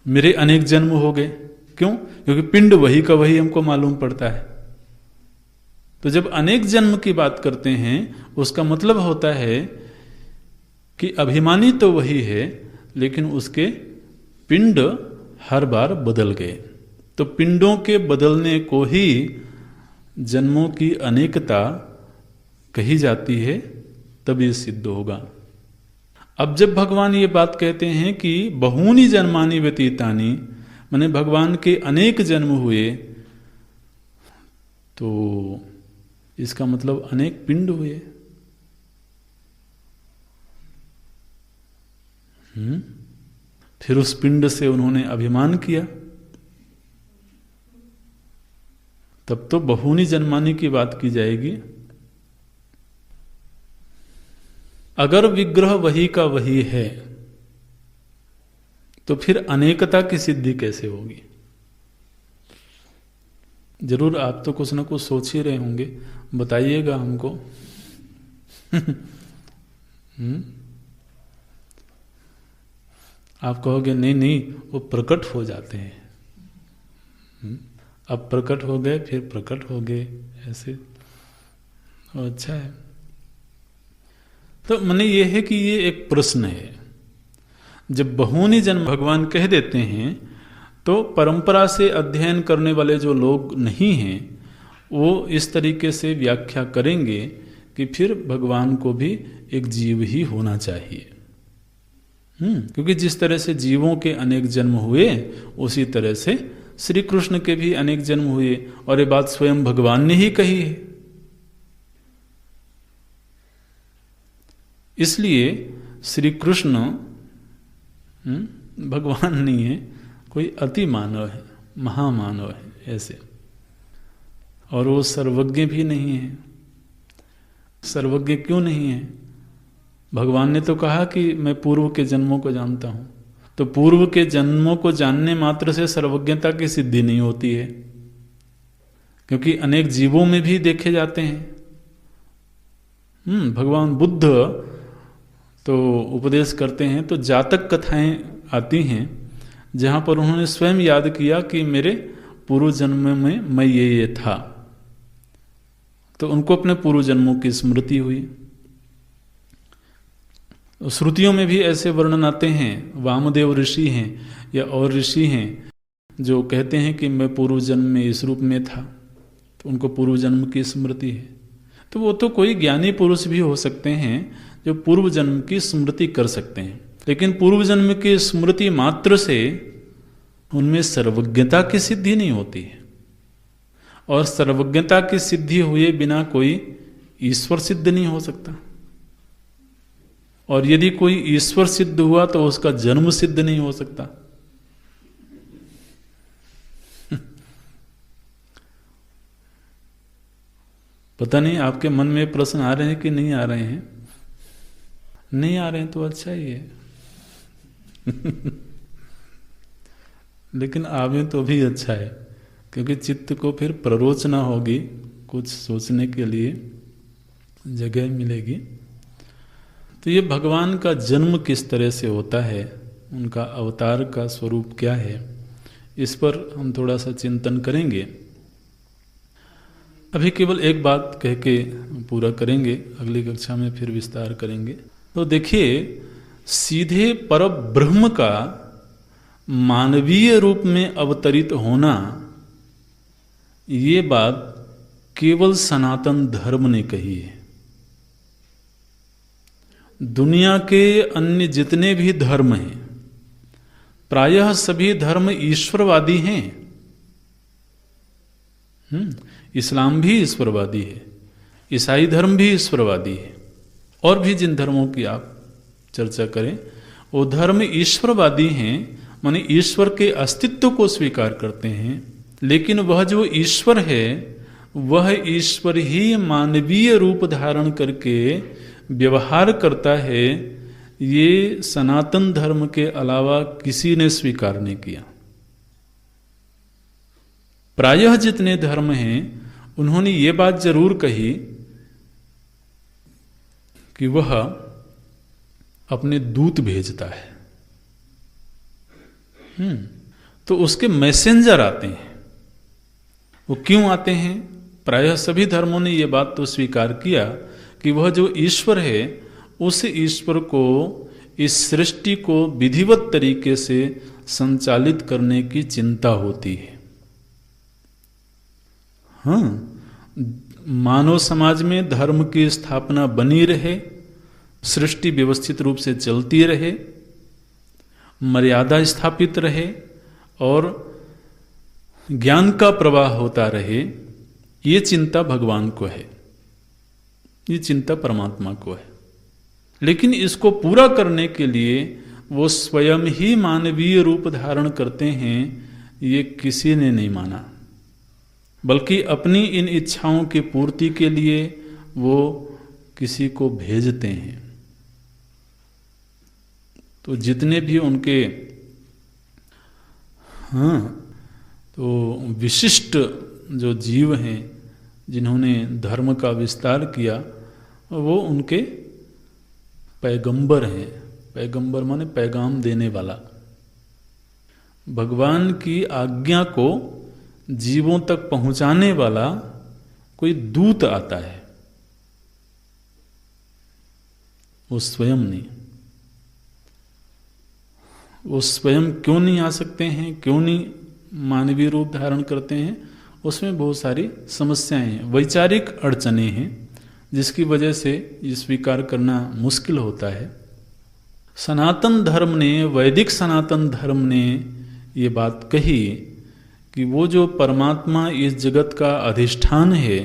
मेरे अनेक जन्म हो गए। क्यों? क्योंकि पिंड वही का वही हमको मालूम पड़ता है। तो जब अनेक जन्म की बात करते हैं उसका मतलब होता है कि अभिमानी तो वही है लेकिन उसके पिंड हर बार बदल गए। तो पिंडों के बदलने को ही जन्मों की अनेकता कही जाती है, तब ये सिद्ध होगा। अब जब भगवान ये बात कहते हैं कि बहूनि जन्मानि व्यतीतानि, माने भगवान के अनेक जन्म हुए, तो इसका मतलब अनेक पिंड हुए। फिर उस पिंड से उन्होंने अभिमान किया, तब तो बहुनी जन्माने की बात की जाएगी। अगर विग्रह वही का वही है तो फिर अनेकता की सिद्धि कैसे होगी? जरूर आप तो कुछ ना कुछ सोच ही रहे होंगे, बताइएगा हमको। आप कहोगे नहीं नहीं वो प्रकट हो जाते हैं। अब प्रकट हो गए फिर प्रकट हो गए, ऐसे अच्छा है। तो माने ये है कि ये एक प्रश्न है। जब बहुनी जन्म भगवान कह देते हैं तो परंपरा से अध्ययन करने वाले जो लोग नहीं हैं वो इस तरीके से व्याख्या करेंगे कि फिर भगवान को भी एक जीव ही होना चाहिए। क्योंकि जिस तरह से जीवों के अनेक जन्म हुए उसी तरह से श्री कृष्ण के भी अनेक जन्म हुए, और ये बात स्वयं भगवान ने ही कही है। इसलिए श्री कृष्ण भगवान नहीं है, कोई अति मानव है, महामानव है ऐसे। और वो सर्वज्ञ भी नहीं है। सर्वज्ञ क्यों नहीं है? भगवान ने तो कहा कि मैं पूर्व के जन्मों को जानता हूं। तो पूर्व के जन्मों को जानने मात्र से सर्वज्ञता की सिद्धि नहीं होती है, क्योंकि अनेक जीवों में भी देखे जाते हैं। भगवान बुद्ध तो उपदेश करते हैं तो जातक कथाएं आती हैं जहां पर उन्होंने स्वयं याद किया कि मेरे पूर्व जन्म में मैं ये था, तो उनको अपने पूर्व जन्मों की स्मृति हुई। श्रुतियों में भी ऐसे वर्णन आते हैं, वामदेव ऋषि हैं या और ऋषि हैं जो कहते हैं कि मैं पूर्व जन्म में इस रूप में था, तो उनको पूर्व जन्म की स्मृति है। तो वो तो कोई ज्ञानी पुरुष भी हो सकते हैं जो पूर्व जन्म की स्मृति कर सकते हैं, लेकिन पूर्व जन्म की स्मृति मात्र से उनमें सर्वज्ञता की सिद्धि नहीं होती है। और सर्वज्ञता की सिद्धि हुए बिना कोई ईश्वर सिद्ध नहीं हो सकता। और यदि कोई ईश्वर सिद्ध हुआ तो उसका जन्म सिद्ध नहीं हो सकता। पता नहीं आपके मन में प्रश्न आ रहे हैं कि नहीं आ रहे हैं? नहीं आ रहे हैं तो अच्छा ही है। लेकिन आवे तो भी अच्छा है, क्योंकि चित्त को फिर प्ररोचना होगी, कुछ सोचने के लिए जगह मिलेगी। तो ये भगवान का जन्म किस तरह से होता है, उनका अवतार का स्वरूप क्या है, इस पर हम थोड़ा सा चिंतन करेंगे। अभी केवल एक बात कह के पूरा करेंगे, अगली कक्षा में फिर विस्तार करेंगे। तो देखिए, सीधे पर ब्रह्म का मानवीय रूप में अवतरित होना, ये बात केवल सनातन धर्म ने कही है। दुनिया के अन्य जितने भी धर्म हैं, प्रायः सभी धर्म ईश्वरवादी हैं। इस्लाम भी ईश्वरवादी है, ईसाई धर्म भी ईश्वरवादी है, और भी जिन धर्मों की आप चर्चा करें वो धर्म ईश्वरवादी हैं, माने ईश्वर के अस्तित्व को स्वीकार करते हैं। लेकिन वह जो ईश्वर है वह ईश्वर ही मानवीय रूप धारण करके व्यवहार करता है, ये सनातन धर्म के अलावा किसी ने स्वीकार नहीं किया। प्रायः जितने धर्म हैं उन्होंने ये बात जरूर कही कि वह अपने दूत भेजता है। तो उसके मैसेंजर आते हैं। वो क्यों आते हैं? प्रायः सभी धर्मों ने यह बात तो स्वीकार किया कि वह जो ईश्वर है उस ईश्वर को, इस सृष्टि को विधिवत तरीके से संचालित करने की चिंता होती है। मानव समाज में धर्म की स्थापना बनी रहे, सृष्टि व्यवस्थित रूप से चलती रहे, मर्यादा स्थापित रहे और ज्ञान का प्रवाह होता रहे, ये चिंता भगवान को है, ये चिंता परमात्मा को है। लेकिन इसको पूरा करने के लिए वो स्वयं ही मानवीय रूप धारण करते हैं, ये किसी ने नहीं माना। बल्कि अपनी इन इच्छाओं की पूर्ति के लिए वो किसी को भेजते हैं। तो जितने भी उनके तो विशिष्ट जो जीव हैं जिन्होंने धर्म का विस्तार किया, वो उनके पैगंबर हैं। पैगंबर माने पैगाम देने वाला। भगवान की आज्ञा को जीवों तक पहुंचाने वाला कोई दूत आता है, वो स्वयं नहीं। वो स्वयं क्यों नहीं आ सकते हैं, क्यों नहीं मानवीय रूप धारण करते हैं, उसमें बहुत सारी समस्याएं हैं, वैचारिक अड़चने हैं, जिसकी वजह से ये स्वीकार करना मुश्किल होता है। सनातन धर्म ने, वैदिक सनातन धर्म ने ये बात कही कि वो जो परमात्मा इस जगत का अधिष्ठान है,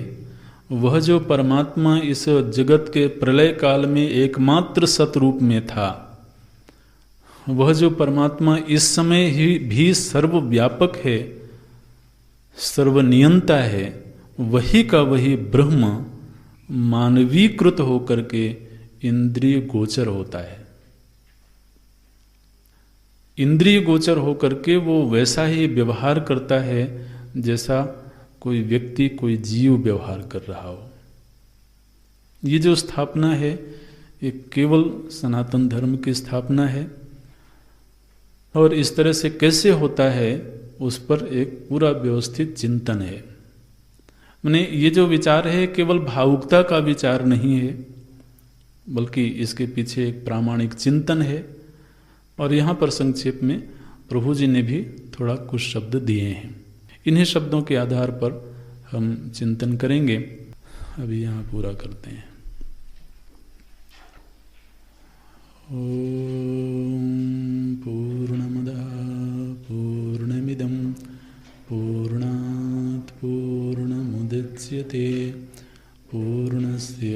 वह जो परमात्मा इस जगत के प्रलय काल में एकमात्र सतरूप में था, वह जो परमात्मा इस समय ही भी सर्वव्यापक है, सर्वनियंता है, वही का वही ब्रह्म मानवीकृत होकर के इंद्रिय गोचर होता है। इंद्रिय गोचर होकर के वो वैसा ही व्यवहार करता है जैसा कोई व्यक्ति, कोई जीव व्यवहार कर रहा हो। ये जो स्थापना है, ये केवल सनातन धर्म की स्थापना है। और इस तरह से कैसे होता है, उस पर एक पूरा व्यवस्थित चिंतन है। माने ये जो विचार है केवल भावुकता का विचार नहीं है, बल्कि इसके पीछे एक प्रामाणिक चिंतन है। और यहाँ पर संक्षेप में प्रभु जी ने भी थोड़ा कुछ शब्द दिए हैं। इन्हीं शब्दों के आधार पर हम चिंतन करेंगे। अभी यहाँ पूरा करते हैं। ओम पूर्णमदः पूर्णमिदं पूर्णात् पूर्णमुदच्यते पूर्णस्य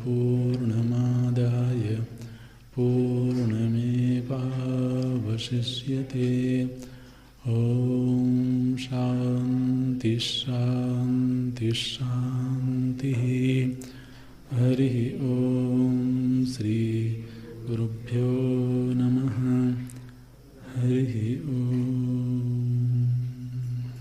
पूर्णमादाय पूर्णमेवावशिष्यते। ओम शांति शांति शांति। हरि ओम श्री गुरुभ्यो नमः। हरि ओम।